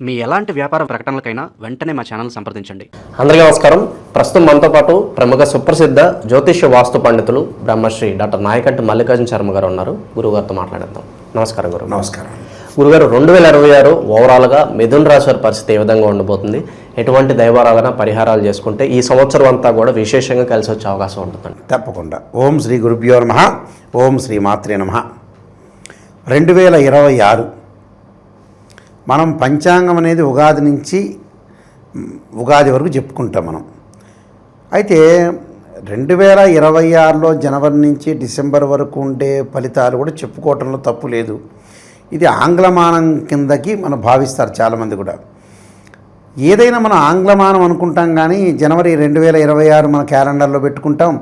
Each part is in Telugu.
మీ ఎలాంటి వ్యాపార ప్రకటనలకైనా వెంటనే మా ఛానల్ సంప్రదించండి. అందరికీ నమస్కారం. ప్రస్తుతం మనతో పాటు ప్రముఖ సుప్రసిద్ధ జ్యోతిష్య వాస్తు పండితులు బ్రహ్మశ్రీ డాక్టర్ నాయకంటి మల్లికార్జున శర్మ గారు ఉన్నారు. గురుగారితో మాట్లాడేద్దాం. నమస్కారం గురు. నమస్కారం గురుగారు. 2026 ఓవరాల్గా మిథున రాశి వారి పరిస్థితి ఏ విధంగా ఉండబోతుంది? ఎటువంటి దైవారాధన పరిహారాలు చేసుకుంటే ఈ సంవత్సరం అంతా కూడా విశేషంగా కలిసి వచ్చే అవకాశం ఉంటుందండి? తప్పకుండా. ఓం శ్రీ గురుభ్యో నమః. ఓం శ్రీ మాత్రే నమః. 2026 మనం పంచాంగం అనేది ఉగాది నుంచి ఉగాది వరకు చెప్పుకుంటాం మనం. అయితే 2026లో జనవరి నుంచి డిసెంబర్ వరకు ఉండే ఫలితాలు కూడా చెప్పుకోవటంలో తప్పు లేదు. ఇది ఆంగ్లమానం కిందకి మనం భావిస్తారు చాలామంది కూడా. ఏదైనా మనం ఆంగ్లమానం అనుకుంటాం, కానీ జనవరి 2026 మన క్యాలెండర్లో పెట్టుకుంటాం.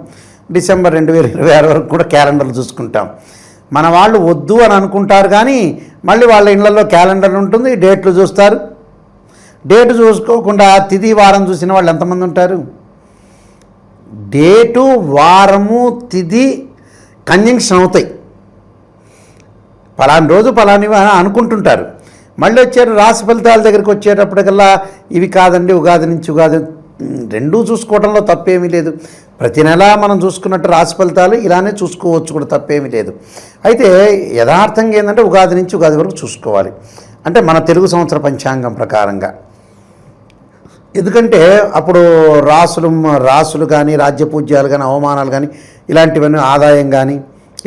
డిసెంబర్ 2026 వరకు కూడా క్యాలెండర్లు చూసుకుంటాం. మన వాళ్ళు వద్దు అని అనుకుంటారు, కానీ మళ్ళీ వాళ్ళ ఇళ్లలో క్యాలెండర్ ఉంటుంది, డేట్లు చూస్తారు. డేటు చూసుకోకుండా తిథి వారం చూసిన వాళ్ళు ఎంతమంది ఉంటారు? డేటు వారము తిథి కంజంక్షన్ అవుతాయి. పలాని రోజు పలాని అనుకుంటుంటారు. మళ్ళీ వచ్చారు రాశి ఫలితాల దగ్గరికి వచ్చేటప్పటికల్లా ఇవి కాదండి, ఉగాది నుంచి ఉగాది. రెండూ చూసుకోవడంలో తప్పేమీ లేదు. ప్రతి నెల మనం చూసుకున్నట్టు రాశి ఫలితాలు ఇలానే చూసుకోవచ్చు కూడా, తప్పేమీ లేదు. అయితే యథార్థంగా ఏంటంటే ఉగాది నుంచి ఉగాది వరకు చూసుకోవాలి, అంటే మన తెలుగు సంవత్సర పంచాంగం ప్రకారంగా. ఎందుకంటే అప్పుడు రాసులు కానీ, రాజ్యపూజ్యాలు కానీ, అవమానాలు కానీ, ఇలాంటివన్నీ, ఆదాయం కానీ,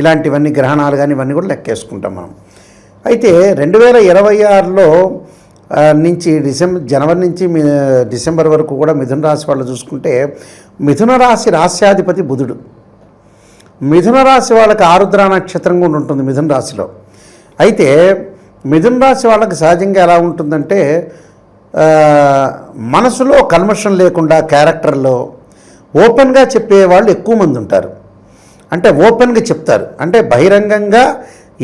ఇలాంటివన్నీ, గ్రహణాలు కానీ, ఇవన్నీ కూడా లెక్కేసుకుంటాం మనం. అయితే 2026లో నుంచి జనవరి నుంచి డిసెంబర్ వరకు కూడా మిథున రాశి వాళ్ళు చూసుకుంటే, మిథున రాశి రాశ్యాధిపతి బుధుడు. మిథున రాశి వాళ్ళకి ఆరుద్ర నక్షత్రం కూడా ఉంటుంది మిథున రాశిలో. అయితే మిథున రాశి వాళ్ళకి సహజంగా ఎలా ఉంటుందంటే, మనసులో కల్మషం లేకుండా క్యారెక్టర్లో ఓపెన్గా చెప్పేవాళ్ళు ఎక్కువ మంది ఉంటారు. అంటే ఓపెన్గా చెప్తారు, అంటే బహిరంగంగా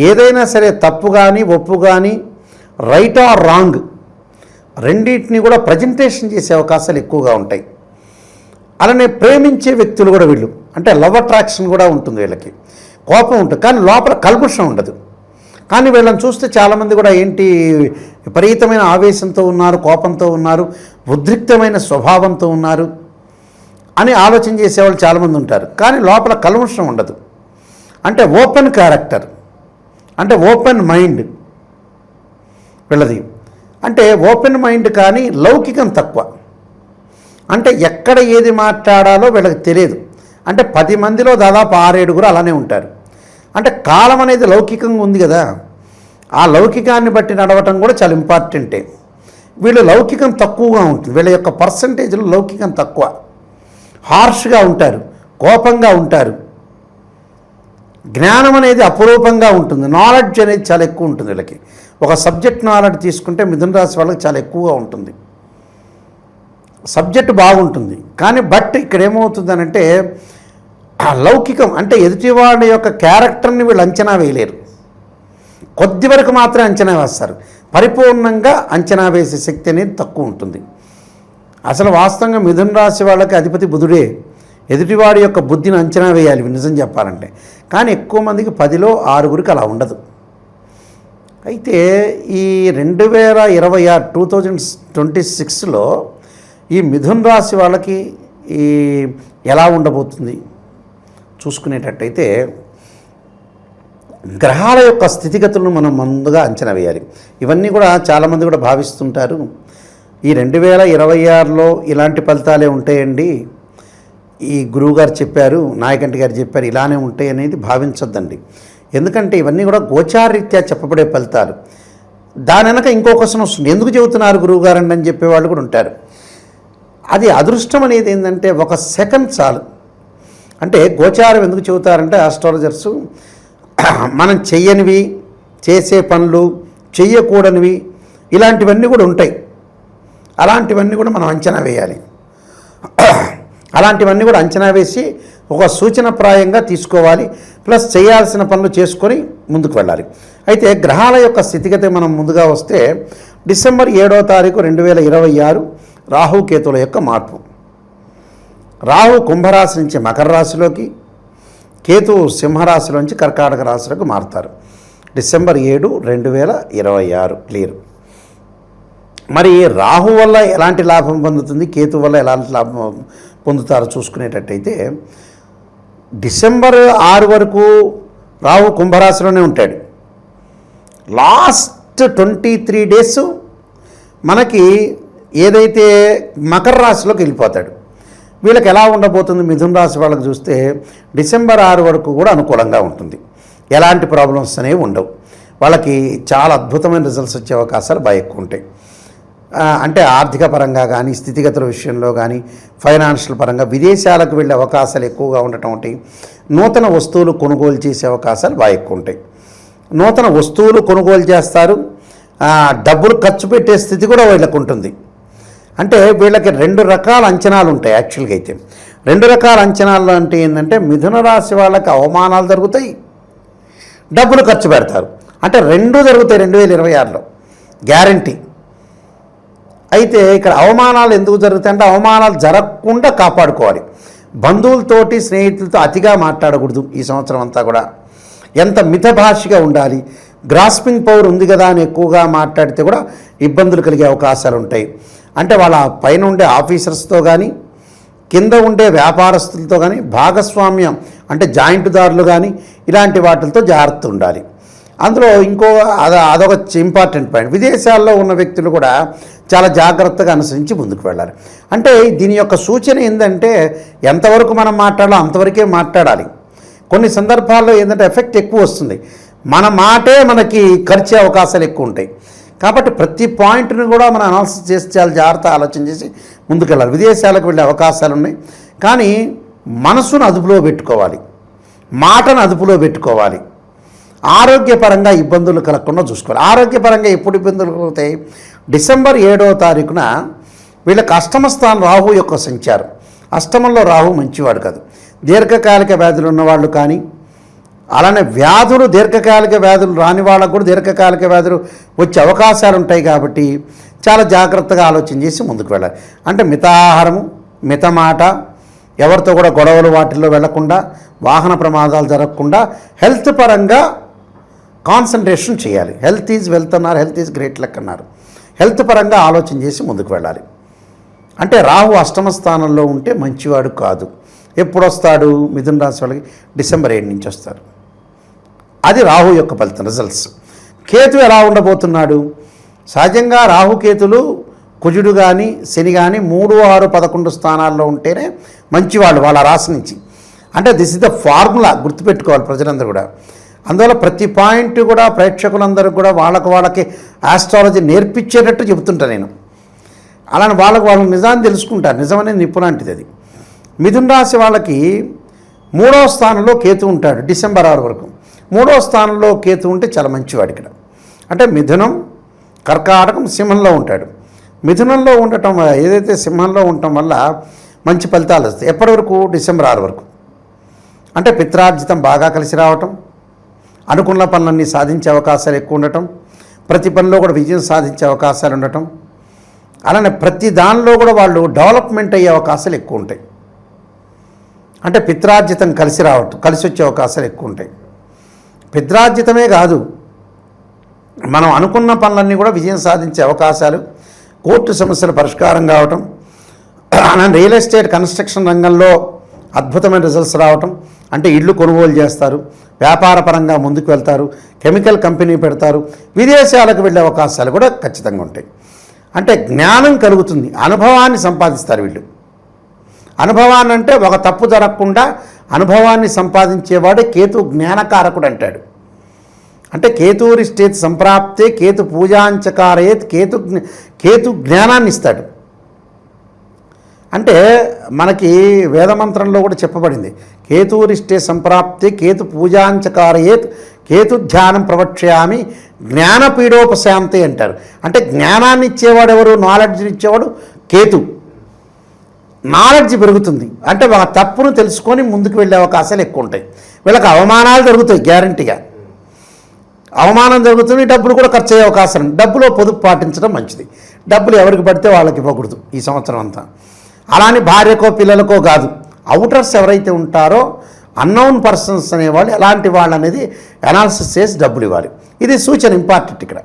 ఏదైనా సరే తప్పు కానీ ఒప్పు కానీ, రైట్ ఆర్ రాంగ్ రెండింటిని కూడా ప్రజెంటేషన్ చేసే అవకాశాలు ఎక్కువగా ఉంటాయి. అలానే ప్రేమించే వ్యక్తులు కూడా వీళ్ళు, అంటే లవ్ అట్రాక్షన్ కూడా ఉంటుంది వీళ్ళకి. కోపం ఉంటుంది, కానీ లోపల కల్మషం ఉండదు. కానీ వీళ్ళని చూస్తే చాలామంది కూడా ఏంటి, విపరీతమైన ఆవేశంతో ఉన్నారు, కోపంతో ఉన్నారు, ఉద్రిక్తమైన స్వభావంతో ఉన్నారు అని ఆలోచన చేసేవాళ్ళు చాలామంది ఉంటారు. కానీ లోపల కల్మషం ఉండదు. అంటే ఓపెన్ క్యారెక్టర్, అంటే ఓపెన్ మైండ్ వీళ్ళది. అంటే ఓపెన్ మైండ్ కానీ లౌకికం తక్కువ. అంటే ఎక్కడ ఏది మాట్లాడాలో వీళ్ళకి తెలియదు. అంటే 10 మందిలో దాదాపు 6-7 అలానే ఉంటారు. అంటే కాలం అనేది లౌకికంగా ఉంది కదా, ఆ లౌకికాన్ని బట్టి నడవటం కూడా చాలా ఇంపార్టెంటే. వీళ్ళు లౌకికం తక్కువగా ఉంటుంది, వీళ్ళ యొక్క పర్సంటేజ్లో లౌకికం తక్కువ. హార్ష్గా ఉంటారు, కోపంగా ఉంటారు. జ్ఞానం అనేది అపురూపంగా ఉంటుంది, నాలెడ్జ్ అనేది చాలా ఎక్కువ ఉంటుంది వీళ్ళకి. ఒక సబ్జెక్ట్ నాలెడ్జ్ తీసుకుంటే మిథున రాశి వాళ్ళకి చాలా ఎక్కువగా ఉంటుంది, సబ్జెక్ట్ బాగుంటుంది. కానీ బట్ ఇక్కడ ఏమవుతుందనంటే, లౌకికం అంటే ఎదుటివాళ్ళ యొక్క క్యారెక్టర్ని వీళ్ళు అంచనా వేయలేరు. కొద్ది వరకు మాత్రమే అంచనా వేస్తారు, పరిపూర్ణంగా అంచనా వేసే శక్తి అనేది తక్కువ ఉంటుంది. అసలు వాస్తవంగా మిథున రాశి వాళ్ళకి అధిపతి బుధుడే. ఎదుటివాడి యొక్క బుద్ధిని అంచనా వేయాలి నిజం చెప్పాలంటే. కానీ ఎక్కువ మందికి 10లో 6 అలా ఉండదు. అయితే ఈ 2026లో ఈ మిథున రాశి వాళ్ళకి ఈ ఎలా ఉండబోతుంది చూసుకునేటట్టయితే, గ్రహాల యొక్క స్థితిగతులను మనం ముందుగా అంచనా వేయాలి. ఇవన్నీ కూడా చాలామంది కూడా భావిస్తుంటారు, ఈ 2026లో ఇలాంటి ఫలితాలే ఉంటాయండి, ఈ గురువుగారు చెప్పారు, నాయకంటి గారు చెప్పారు, ఇలానే ఉంటాయి అనేది భావించొద్దండి. ఎందుకంటే ఇవన్నీ కూడా గోచారరీత్యా చెప్పబడే ఫలితాలు. దాని వెనక ఇంకో క్వశ్చన్ వస్తుంది, ఎందుకు చెబుతున్నారు గురువుగారండి అని చెప్పేవాళ్ళు కూడా ఉంటారు. అది అదృష్టం అనేది ఏంటంటే 1 సెకండ్ చాలు. అంటే గోచారం ఎందుకు చెబుతారంటే ఆస్ట్రాలజర్సు, మనం చెయ్యనివి, చేసే పనులు, చెయ్యకూడనివి, ఇలాంటివన్నీ కూడా ఉంటాయి. అలాంటివన్నీ కూడా మనం అంచనా వేయాలి. అలాంటివన్నీ కూడా అంచనా వేసి ఒక సూచనప్రాయంగా తీసుకోవాలి. ప్లస్ చేయాల్సిన పనులు చేసుకొని ముందుకు వెళ్ళాలి. అయితే గ్రహాల యొక్క స్థితిగతి మనం ముందుగా వస్తే, డిసెంబర్ 7వ తారీఖు 2026 రాహుకేతుల యొక్క మార్పు. రాహు కుంభరాశి నుంచి మకర రాశిలోకి, కేతువు సింహరాశిలోంచి కర్కాటక రాశిలోకి మారుతారు. December 7, 2026 clear. మరి రాహు వల్ల ఎలాంటి లాభం పొందుతుంది, కేతు వల్ల ఎలాంటి లాభం పొందుతారో చూసుకునేటట్టయితే డిసెంబర్ 6 వరకు రాహు కుంభరాశిలోనే ఉంటాడు. లాస్ట్ 23 డేస్ మనకి ఏదైతే మకర రాశిలోకి వెళ్ళిపోతాడు. వీళ్ళకి ఎలా ఉండబోతుంది మిథున రాశి వాళ్ళకి చూస్తే డిసెంబర్ 6 వరకు కూడా అనుకూలంగా ఉంటుంది. ఎలాంటి ప్రాబ్లమ్స్ అనేవి ఉండవు. వాళ్ళకి చాలా అద్భుతమైన రిజల్ట్స్ వచ్చే అవకాశాలు బాగా ఎక్కువ ఉంటాయి. అంటే ఆర్థిక పరంగా కానీ, స్థితిగతుల విషయంలో కానీ, ఫైనాన్షియల్ పరంగా విదేశాలకు వెళ్ళే అవకాశాలు ఎక్కువగా ఉండటం ఒకటి, నూతన వస్తువులు కొనుగోలు చేసే అవకాశాలు బాగా ఎక్కువ ఉంటాయి. నూతన వస్తువులు కొనుగోలు చేస్తారు, డబ్బులు ఖర్చు పెట్టే స్థితి కూడా వీళ్ళకు ఉంటుంది. అంటే వీళ్ళకి 2 రకాల అంచనాలు ఉంటాయి. యాక్చువల్గా అయితే 2 రకాల అంచనాలు అంటే ఏంటంటే మిథున రాశి వాళ్ళకి అవమానాలు జరుగుతాయి, డబ్బులు ఖర్చు పెడతారు. అంటే 2 జరుగుతాయి 2026లో గ్యారంటీ. అయితే ఇక్కడ అవమానాలు ఎందుకు జరుగుతాయి అంటే అవమానాలు జరగకుండా కాపాడుకోవాలి. బంధువులతోటి స్నేహితులతో అతిగా మాట్లాడకూడదు ఈ సంవత్సరం అంతా కూడా. ఎంత మితభాషిగా ఉండాలి. గ్రాస్పింగ్ పవర్ ఉంది కదా అని ఎక్కువగా మాట్లాడితే కూడా ఇబ్బందులు కలిగే అవకాశాలు ఉంటాయి. అంటే వాళ్ళ పైన ఉండే ఆఫీసర్స్తో కానీ, కింద ఉండే వ్యాపారస్తులతో కానీ భాగస్వామ్యం అంటే జాయింట్దారులు కానీ ఇలాంటి వాటితో జాగ్రత్త ఉండాలి. అందులో అదొక ఇంపార్టెంట్ పాయింట్. విదేశాల్లో ఉన్న వ్యక్తులు కూడా చాలా జాగ్రత్తగా అనుసరించి ముందుకు వెళ్ళాలి. అంటే దీని యొక్క సూచన ఏంటంటే ఎంతవరకు మనం మాట్లాడాలో అంతవరకే మాట్లాడాలి. కొన్ని సందర్భాల్లో ఏంటంటే ఎఫెక్ట్ ఎక్కువ వస్తుంది, మన మాటే మనకి ఖర్చే అవకాశాలు ఎక్కువ ఉంటాయి. కాబట్టి ప్రతి పాయింట్ని కూడా మనం అనాలిసిస్ చేసి చాలా జాగ్రత్త ఆలోచన చేసి ముందుకెళ్ళాలి. విదేశాలకు వెళ్ళే అవకాశాలు ఉన్నాయి, కానీ మనసును అదుపులో పెట్టుకోవాలి, మాటను అదుపులో పెట్టుకోవాలి. ఆరోగ్యపరంగా ఇబ్బందులు కలగకుండా చూసుకోవాలి. ఆరోగ్యపరంగా ఎప్పుడు ఇబ్బందులు కలుగుతాయి? డిసెంబర్ 7వ తారీఖున వీళ్ళకి అష్టమ స్థానం రాహు యొక్క సంచారం. అష్టమంలో రాహు మంచివాడు కాదు. దీర్ఘకాలిక వ్యాధులు ఉన్నవాళ్ళు కానీ, అలానే వ్యాధులు దీర్ఘకాలిక వ్యాధులు రాని వాళ్ళకు కూడా దీర్ఘకాలిక వ్యాధులు వచ్చే అవకాశాలు ఉంటాయి. కాబట్టి చాలా జాగ్రత్తగా ఆలోచన చేసి ముందుకు వెళ్ళాలి. అంటే మితాహారము, మితమాట, ఎవరితో కూడా గొడవలు వాటిల్లో వెళ్లకుండా, వాహన ప్రమాదాలు జరగకుండా హెల్త్ పరంగా కాన్సన్ట్రేషన్ చేయాలి. హెల్త్ ఈజ్ వెల్త్ అన్నారు, హెల్త్ ఈజ్ గ్రేట్ లక్ అన్నారు. హెల్త్ పరంగా ఆలోచన చేసి ముందుకు వెళ్ళాలి. అంటే రాహు అష్టమ స్థానంలో ఉంటే మంచివాడు కాదు. ఎప్పుడు వస్తాడు? మిథున రాశి వాళ్ళకి డిసెంబర్ 7 నుంచి వస్తారు. అది రాహు యొక్క ఫలితం, రిజల్ట్స్. కేతు ఎలా ఉండబోతున్నాడు? సహజంగా రాహుకేతులు కుజుడు కానీ శని కానీ 3, 6, 11 స్థానాల్లో ఉంటేనే మంచివాళ్ళు వాళ్ళ రాశి నుంచి. అంటే దిస్ ఇస్ ద ఫార్ములా, గుర్తుపెట్టుకోవాలి ప్రజలందరూ కూడా. అందువల్ల ప్రతి పాయింట్ కూడా ప్రేక్షకులందరూ కూడా వాళ్ళకి ఆస్ట్రాలజీ నేర్పించేటట్టు చెబుతుంటా నేను. అలానే వాళ్ళకి నిజాన్ని తెలుసుకుంటారు. నిజమనేది నిప్పులాంటిది అది. మిథున రాశి వాళ్ళకి 3వ స్థానంలో కేతు ఉంటాడు డిసెంబర్ 6 వరకు. 3వ స్థానంలో కేతు ఉంటే చాలా మంచివాడు ఇక్కడ. అంటే మిథునం, కర్కాటకం, సింహంలో ఉంటాడు. మిథునంలో ఉండటం, ఏదైతే సింహంలో ఉండటం వల్ల మంచి ఫలితాలు వస్తాయి. ఎప్పటి వరకు? డిసెంబర్ 6 వరకు. అంటే పిత్రార్జితం బాగా కలిసి రావటం, అనుకున్న పనులన్నీ సాధించే అవకాశాలు ఎక్కువ ఉండటం, ప్రతి పనిలో కూడా విజయం సాధించే అవకాశాలు ఉండటం, అలానే ప్రతి దానిలో కూడా వాళ్ళు డెవలప్మెంట్ అయ్యే అవకాశాలు ఎక్కువ ఉంటాయి. అంటే పిత్రార్జితం కలిసి వచ్చే అవకాశాలు ఎక్కువ ఉంటాయి. పిత్రార్జితమే కాదు, మనం అనుకున్న పనులన్నీ కూడా విజయం సాధించే అవకాశాలు, కోర్టు సమస్యల పరిష్కారం కావటం, రియల్ ఎస్టేట్ కన్స్ట్రక్షన్ రంగంలో అద్భుతమైన రిజల్ట్స్ రావటం. అంటే ఇళ్ళు కొనుగోలు చేస్తారు, వ్యాపార పరంగా ముందుకు వెళ్తారు, కెమికల్ కంపెనీ పెడతారు, విదేశాలకు వెళ్ళే అవకాశాలు కూడా ఖచ్చితంగా ఉంటాయి. అంటే జ్ఞానం కలుగుతుంది, అనుభవాన్ని సంపాదిస్తారు వీళ్ళు. అనుభవాన్ని అంటే ఒక తప్పు జరగకుండా అనుభవాన్ని సంపాదించేవాడే కేతు జ్ఞానకారకుడు అంటాడు. అంటే కేతూరిష్టేత్ సంప్రాప్తే కేతు పూజాంచకారయేత్, కేతు జ్ఞానాన్ని ఇస్తాడు. అంటే మనకి వేదమంత్రంలో కూడా చెప్పబడింది, కేతూరిష్టే సంప్రాప్తే కేతు పూజాంచకారయేత్ కేతు ధ్యానం ప్రవక్ష్యామి జ్ఞానపీడోపశాంతి అంటారు. అంటే జ్ఞానాన్ని ఇచ్చేవాడు ఎవరు? నాలెడ్జ్ని ఇచ్చేవాడు కేతు. నాలెడ్జ్ పెరుగుతుంది, అంటే ఒక తప్పును తెలుసుకొని ముందుకు వెళ్ళే అవకాశాలు ఎక్కువ ఉంటాయి. వీళ్ళకి అవమానాలు జరుగుతాయి, గ్యారంటీగా అవమానం జరుగుతుంది, డబ్బులు కూడా ఖర్చు అయ్యే అవకాశం. డబ్బులో పొదుపు పాటించడం మంచిది. డబ్బులు ఎవరికి పడితే వాళ్ళకి ఇవ్వకూడదు ఈ సంవత్సరం అంతా. అలానే భార్యకో పిల్లలకో కాదు, అవుటర్స్ ఎవరైతే ఉంటారో అన్నోన్ పర్సన్స్ అనేవాళ్ళు ఎలాంటి వాళ్ళు అనేది అనాలిసిస్ చేసి డబ్బులు ఇవ్వాలి. ఇది సూచన ఇంపార్టెంట్ ఇక్కడ.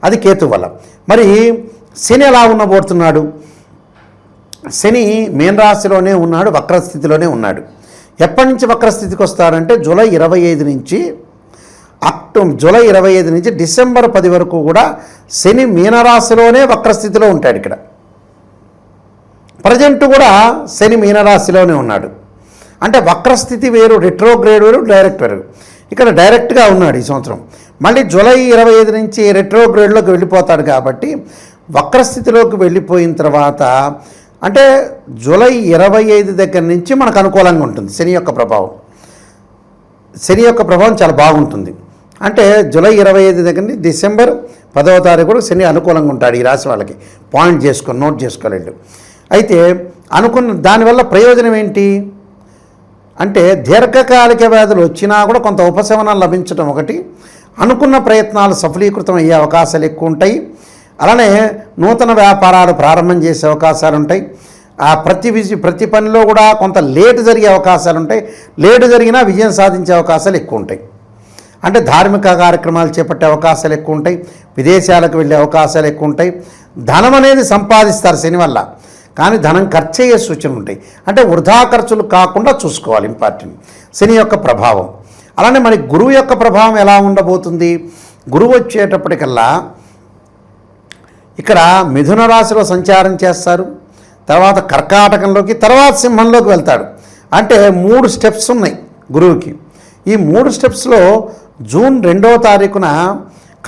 అది కేతు వల్ల. మరి శని ఎలా ఉండబోతున్నాడు? శని మీన రాశిలోనే ఉన్నాడు, వక్రస్థితిలోనే ఉన్నాడు. ఎప్పటి నుంచి వక్రస్థితికి వస్తాడంటే జూలై 25 నుంచి జూలై 25 నుంచి డిసెంబర్ 10 వరకు కూడా శని మీనరాశిలోనే వక్రస్థితిలో ఉంటాడు. ఇక్కడ ప్రజెంట్ కూడా శని మీనరాశిలోనే ఉన్నాడు. అంటే వక్రస్థితి వేరు, రెట్రోగ్రేడ్ వేరు, డైరెక్ట్ వేరు. ఇక్కడ డైరెక్ట్గా ఉన్నాడు ఈ సంవత్సరం. మళ్ళీ జూలై 25 నుంచి రెట్రోగ్రేడ్లోకి వెళ్ళిపోతాడు. కాబట్టి వక్రస్థితిలోకి వెళ్ళిపోయిన తర్వాత అంటే జూలై 25 దగ్గర నుంచి మనకు అనుకూలంగా ఉంటుంది శని యొక్క ప్రభావం. శని యొక్క ప్రభావం చాలా బాగుంటుంది. అంటే జూలై 25 దగ్గర నుంచి డిసెంబర్ 10వ తారీఖు కూడా శని అనుకూలంగా ఉంటాడు ఈ రాశి వాళ్ళకి. పాయింట్ చేసుకొని నోట్ చేసుకోలేదు. అయితే అనుకున్న దానివల్ల ప్రయోజనం ఏంటి అంటే దీర్ఘకాలిక వ్యాధులు వచ్చినా కూడా కొంత ఉపశమనం లభించడం ఒకటి, అనుకున్న ప్రయత్నాలు సఫలీకృతం అయ్యే అవకాశాలు ఎక్కువ ఉంటాయి. అలానే నూతన వ్యాపారాలు ప్రారంభం చేసే అవకాశాలు ఉంటాయి. ఆ ప్రతి పనిలో కూడా కొంత లేటు జరిగే అవకాశాలు ఉంటాయి. లేటు జరిగినా విజయం సాధించే అవకాశాలు ఎక్కువ ఉంటాయి. అంటే ధార్మిక కార్యక్రమాలు చేపట్టే అవకాశాలు ఎక్కువ ఉంటాయి. విదేశాలకు వెళ్ళే అవకాశాలు ఎక్కువ ఉంటాయి. ధనం అనేది సంపాదిస్తారు శని వల్ల, కానీ ధనం ఖర్చు అయ్యే సూచనలు ఉంటాయి. అంటే వృధా ఖర్చులు కాకుండా చూసుకోవాలి, ఇంపార్టెంట్ శని యొక్క ప్రభావం. అలానే మరి గురువు యొక్క ప్రభావం ఎలా ఉండబోతుంది? గురువు వచ్చేటప్పటికల్లా ఇక్కడ మిథున రాశిలో సంచారం చేస్తారు, తర్వాత కర్కాటకంలోకి, తర్వాత సింహంలోకి వెళ్తాడు. అంటే 3 స్టెప్స్ ఉన్నాయి గురువుకి. ఈ 3 స్టెప్స్లో జూన్ 2వ తారీఖున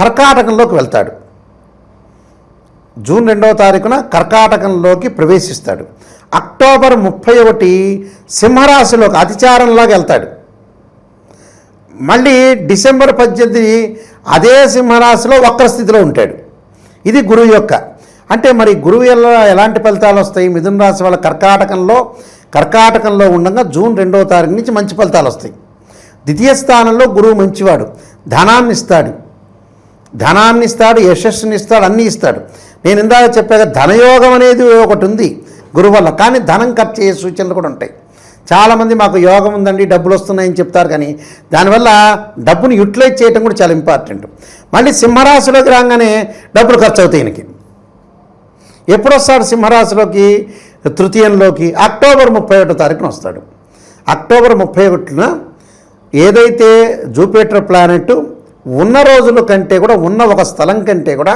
కర్కాటకంలోకి వెళ్తాడు. జూన్ 2వ తారీఖున కర్కాటకంలోకి ప్రవేశిస్తాడు. అక్టోబర్ 31 సింహరాశిలోకి అతిచారంలోకి వెళ్తాడు. మళ్ళీ డిసెంబర్ 18 అదే సింహరాశిలో వక్రస్థితిలో ఉంటాడు. ఇది గురువు యొక్క. అంటే మరి గురువు ఎలాంటి ఫలితాలు వస్తాయి? మిథున రాశి వాళ్ళ కర్కాటకంలో ఉండగా జూన్ 2వ తారీఖు నుంచి మంచి ఫలితాలు వస్తాయి. ద్వితీయ స్థానంలో గురువు మంచివాడు, ధనాన్ని ఇస్తాడు, యశస్సుని ఇస్తాడు, అన్నీ ఇస్తాడు. నేను ఇందాక చెప్పాక ధనయోగం అనేది ఒకటి ఉంది గురువు వల్ల, కానీ ధనం ఖర్చు అయ్యే సూచనలు కూడా ఉంటాయి. చాలామంది మాకు యోగం ఉందండి, డబ్బులు వస్తున్నాయని చెప్తారు, కానీ దానివల్ల డబ్బుని యూటిలైజ్ చేయడం కూడా చాలా ఇంపార్టెంట్. మళ్ళీ సింహరాశిలోకి రాగానే డబ్బులు ఖర్చు అవుతాయి. ఈయనకి ఎప్పుడు వస్తాడు సింహరాశిలోకి? తృతీయంలోకి అక్టోబర్ 31వ తారీఖున వస్తాడు. అక్టోబర్ 31న ఏదైతే జూపిటర్ ప్లానెట్ ఉన్న రోజుల కంటే కూడా, ఉన్న ఒక స్థలం కంటే కూడా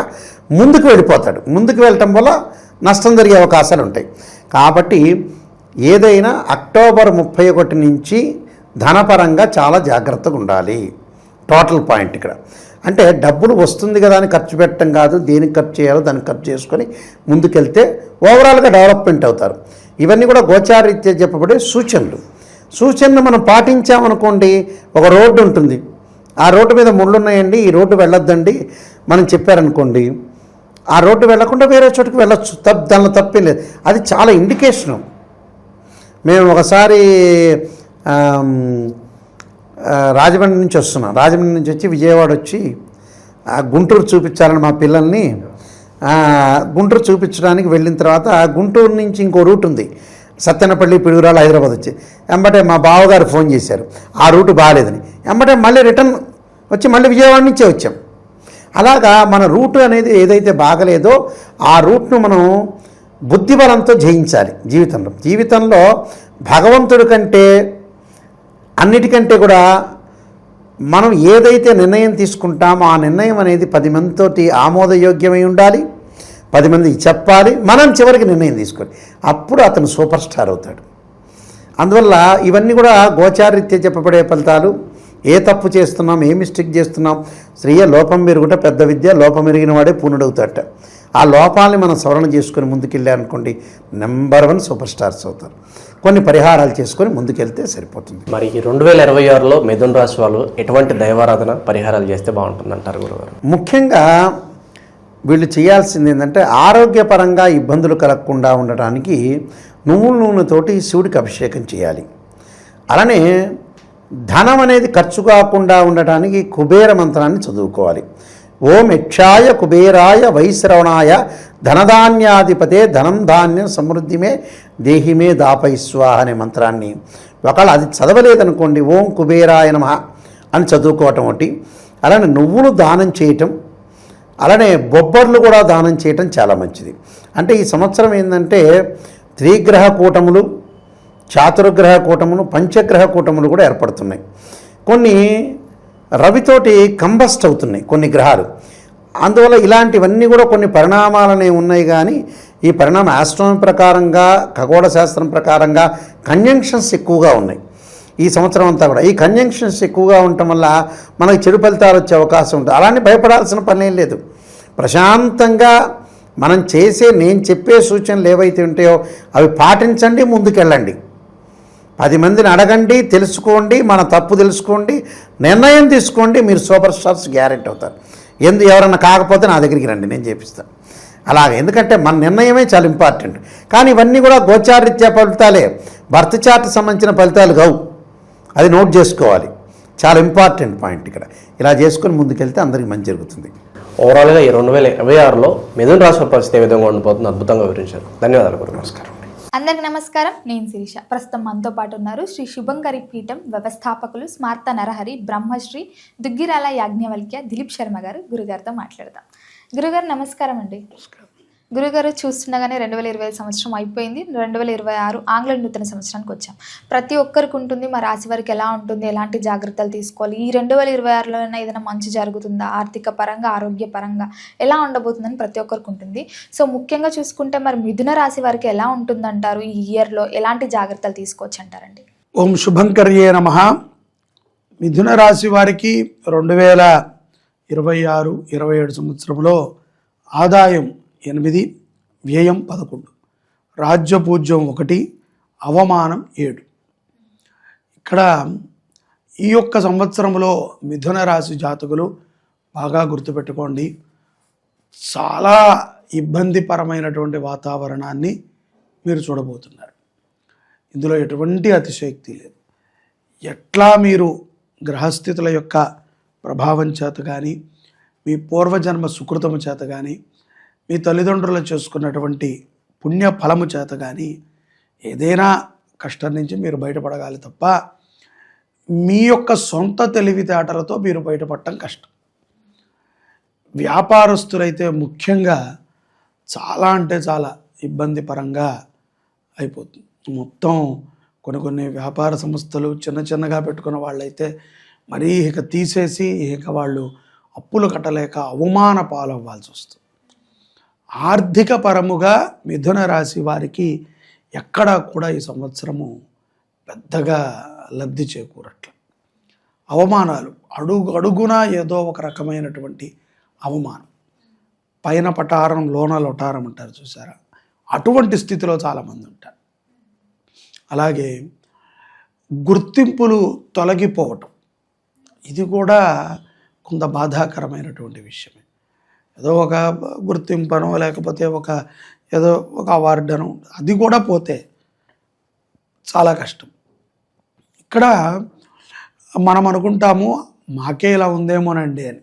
ముందుకు వెళ్ళిపోతాడు. ముందుకు వెళ్ళటం వల్ల నష్టం జరిగే అవకాశాలు ఉంటాయి. కాబట్టి ఏదైనా అక్టోబర్ 31 నుంచి ధనపరంగా చాలా జాగ్రత్తగా ఉండాలి. టోటల్ పాయింట్ ఇక్కడ అంటే డబ్బులు వస్తుంది కదా అని ఖర్చు పెట్టడం కాదు, దేనికి ఖర్చు చేయాలో దానికి ఖర్చు చేసుకొని ముందుకెళ్తే ఓవరాల్గా డెవలప్మెంట్ అవుతారు. ఇవన్నీ కూడా గోచారీత్యా చెప్పబడే సూచనలు మనం పాటించామనుకోండి. ఒక రోడ్డు ఉంటుంది, ఆ రోడ్డు మీద ముళ్ళు ఉన్నాయండి, ఈ రోడ్డు వెళ్ళొద్దండి మనం చెప్పారనుకోండి, ఆ రోడ్డు వెళ్లకుండా వేరే చోటుకి వెళ్ళొచ్చు, దానిలో తప్పేం లేదు. అది చాలా ఇండికేషను. మేము ఒకసారి రాజమండ్రి నుంచి వస్తున్నాం, రాజమండ్రి నుంచి వచ్చి విజయవాడ వచ్చి గుంటూరు చూపించాలని మా పిల్లల్ని గుంటూరు చూపించడానికి వెళ్ళిన తర్వాత గుంటూరు నుంచి ఇంకో రూట్ ఉంది, సత్తెనపల్లి, పిడుగురాళ్ళు, హైదరాబాద్ వచ్చి వెంబటే మా బావగారు ఫోన్ చేశారు ఆ రూటు బాగాలేదని. వెంబటే మళ్ళీ రిటర్న్ వచ్చి మళ్ళీ విజయవాడ నుంచే వచ్చాం. అలాగా మన రూటు అనేది ఏదైతే బాగలేదో ఆ రూట్ను మనం బుద్ధిబలంతో జయించాలి. జీవితంలో భగవంతుడి కంటే అన్నిటికంటే కూడా మనం ఏదైతే నిర్ణయం తీసుకుంటామో ఆ నిర్ణయం అనేది 10 మందితోటి ఆమోదయోగ్యమై ఉండాలి, 10 మందికి చెప్పాలి, మనం చివరికి నిర్ణయం తీసుకోవాలి. అప్పుడు అతను సూపర్ స్టార్ అవుతాడు. అందువల్ల ఇవన్నీ కూడా గోచారీత్యా చెప్పబడే ఫలితాలు. ఏ తప్పు చేస్తున్నాం, ఏ మిస్టేక్ చేస్తున్నాం, స్త్రీయ లోపం మెరుగుట పెద్ద విద్య, లోపం మెరిగిన వాడే పూర్ణుడవుతాడట. ఆ లోపాలని మనం సవరణ చేసుకొని ముందుకెళ్ళారనుకోండి, నెంబర్ 1 సూపర్ స్టార్స్ అవుతారు. కొన్ని పరిహారాలు చేసుకొని ముందుకెళ్తే సరిపోతుంది. మరి ఈ 2026లో మిథున రాశి వాళ్ళు ఎటువంటి దైవారాధన పరిహారాలు చేస్తే బాగుంటుందంటారు గురుగారు? ముఖ్యంగా వీళ్ళు చేయాల్సింది ఏంటంటే ఆరోగ్యపరంగా ఇబ్బందులు కలగకుండా ఉండటానికి నువ్వుల నూనెతోటి శివుడికి అభిషేకం చేయాలి. అలానే ధనం అనేది ఖర్చు కాకుండా ఉండటానికి కుబేర మంత్రాన్ని చదువుకోవాలి. ఓం యక్షాయ కుబేరాయ వైశ్రవణాయ ధనధాన్యాధిపతే ధనం ధాన్యం సమృద్ధిమే దేహిమే దాపైస్వాహ అనే మంత్రాన్ని ఒకవేళ అది చదవలేదనుకోండి, ఓం కుబేరాయ నమః అని చదువుకోవటం ఒకటి. అలానే నువ్వులు దానం చేయటం, అలానే బొబ్బర్లు కూడా దానం చేయటం చాలా మంచిది. అంటే ఈ సంవత్సరం ఏంటంటే త్రిగ్రహ కూటములు, చాతుర్గ్రహ కూటములు, పంచగ్రహ కూటములు కూడా ఏర్పడుతున్నాయి. కొన్ని రవితోటి కంబస్ట్ అవుతున్నాయి కొన్ని గ్రహాలు. అందువల్ల ఇలాంటివన్నీ కూడా కొన్ని పరిణామాలనే ఉన్నాయి. కానీ ఈ పరిణామం ఆస్ట్రానమీ ప్రకారంగా, ఖగోళ శాస్త్రం ప్రకారంగా కంజంక్షన్స్ ఎక్కువగా ఉన్నాయి ఈ సంవత్సరం అంతా కూడా. ఈ కంజంక్షన్స్ ఎక్కువగా ఉండటం వల్ల మనకి చెడు ఫలితాలు వచ్చే అవకాశం ఉంటుంది. అలానే భయపడాల్సిన పని ఏం లేదు. ప్రశాంతంగా మనం నేను చెప్పే సూచనలు ఏవైతే ఉంటాయో అవి పాటించండి, ముందుకెళ్ళండి. 10 మందిని అడగండి, తెలుసుకోండి, మన తప్పు తెలుసుకోండి, నిర్ణయం తీసుకోండి. మీరు సూపర్ స్టార్స్ గ్యారెంటీ అవుతారు. ఎవరన్నా కాకపోతే నా దగ్గరికి రండి, నేను చేపిస్తాను. అలాగే, ఎందుకంటే మన నిర్ణయమే చాలా ఇంపార్టెంట్. కానీ ఇవన్నీ కూడా గోచారరీత్యా ఫలితాలే, బర్త్ చార్ట్ సంబంధించిన ఫలితాలు కావు. అది నోట్ చేసుకోవాలి, చాలా ఇంపార్టెంట్ పాయింట్ ఇక్కడ. ఇలా చేసుకొని ముందుకెళ్తే అందరికీ మంచి జరుగుతుంది. ఓవరాల్గా ఈ 2026లో మిథున రాశి వారి పరిస్థితి ఏ విధంగా ఉండిపోతుంది అద్భుతంగా వివరించారు. ధన్యవాదాలు గురు. నమస్కారం. అందరికి నమస్కారం. నేను శిరీష. ప్రస్తుతం మనతో పాటు ఉన్నారు శ్రీ శుభంకరి పీఠం వ్యవస్థాపకులు స్మార్త నరహరి బ్రహ్మశ్రీ దుగ్గిరాల యాజ్ఞవల్క్య దిలీప్ శర్మ గారు. గురుగారితో మాట్లాడదాం. గురుగారు నమస్కారం అండి. గురుగారు, చూస్తుండగానే 2025 సంవత్సరం అయిపోయింది. 2026 ఆంగ్ల నూతన సంవత్సరానికి వచ్చాం. ప్రతి ఒక్కరికి ఉంటుంది, మా రాశి వారికి ఎలా ఉంటుంది, ఎలాంటి జాగ్రత్తలు తీసుకోవాలి, ఈ 2026లో ఏదైనా మంచి జరుగుతుందా, ఆర్థిక పరంగా, ఆరోగ్య పరంగా ఎలా ఉండబోతుందని ప్రతి ఒక్కరికి ఉంటుంది. సో ముఖ్యంగా చూసుకుంటే మరి మిథున రాశి వారికి ఎలా ఉంటుందంటారు? ఈ ఇయర్లో ఎలాంటి జాగ్రత్తలు తీసుకోవచ్చు అంటారండి? ఓం శుభంకర్యే నమః. మిథున రాశి వారికి 2026-27 సంవత్సరంలో ఆదాయం 8, వ్యయం 11, రాజ్యపూజ్యం 1, అవమానం 7. ఇక్కడ ఈ యొక్క సంవత్సరంలో మిథున రాశి జాతకులు బాగా గుర్తుపెట్టుకోండి, చాలా ఇబ్బందిపరమైనటువంటి వాతావరణాన్ని మీరు చూడబోతున్నారు. ఇందులో ఎటువంటి అతిశయోక్తి లేదు. ఎట్లా మీరు గ్రహస్థితుల యొక్క ప్రభావం చేత కానీ, మీ పూర్వజన్మ సుకృతము చేత కానీ, మీ తల్లిదండ్రులు చేసుకున్నటువంటి పుణ్య ఫలము చేత కానీ ఏదైనా కష్టం నుంచి మీరు బయటపడగాలి తప్ప మీ యొక్క సొంత తెలివితేటలతో మీరు బయటపడటం కష్టం. వ్యాపారస్తులైతే ముఖ్యంగా చాలా అంటే చాలా ఇబ్బందిపరంగా అయిపోతుంది. మొత్తం కొన్ని వ్యాపార సంస్థలు చిన్నగా పెట్టుకున్న వాళ్ళైతే మరీ ఇక తీసేసి ఇక వాళ్ళు అప్పులు కట్టలేక అవమాన పాలవ్వాల్సి వస్తుంది. ఆర్థిక పరముగా మిథున రాశి వారికి ఎక్కడా కూడా ఈ సంవత్సరము పెద్దగా లబ్ధి చేకూరట్ల. అవమానాలు అడుగున ఏదో ఒక రకమైనటువంటి అవమానం, పైన పటారం లోన లొటారం అంటారు చూసారా, అటువంటి స్థితిలో చాలామంది ఉంటారు. అలాగే గుర్తింపులు తొలగిపోవటం, ఇది కూడా కొంత బాధాకరమైనటువంటి విషయమే. ఏదో ఒక గుర్తింపనో లేకపోతే ఏదో ఒక అవార్డనో అది కూడా పోతే చాలా కష్టం. ఇక్కడ మనం అనుకుంటాము మాకే ఇలా ఉందేమోనండి అని.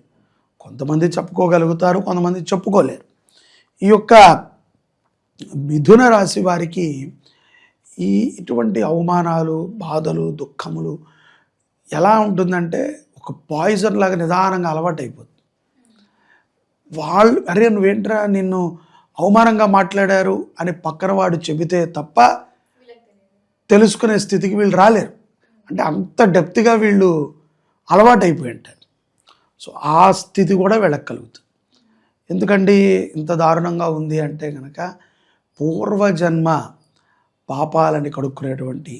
కొంతమంది చెప్పుకోగలుగుతారు, కొంతమంది చెప్పుకోలేరు. ఈ యొక్క మిథున రాశి వారికి ఇటువంటి అవమానాలు, బాధలు, దుఃఖములు ఎలా ఉంటుందంటే ఒక పాయిజన్ లాగా నిదానంగా అలవాటు అయిపోతుంది. అరే నువ్వేంట్రా నిన్ను అవమానంగా మాట్లాడారు అని పక్కన వాడు చెబితే తప్ప తెలుసుకునే స్థితికి వీళ్ళు రాలేరు. అంటే అంత డెప్త్గా వీళ్ళు అలవాటు అయిపోయి ఉంటారు. సో ఆ స్థితి కూడా వెళ్ళక్కలుగుతుంది. ఎందుకండి ఇంత దారుణంగా ఉంది అంటే కనుక పూర్వజన్మ పాపాలని కడుక్కునేటువంటి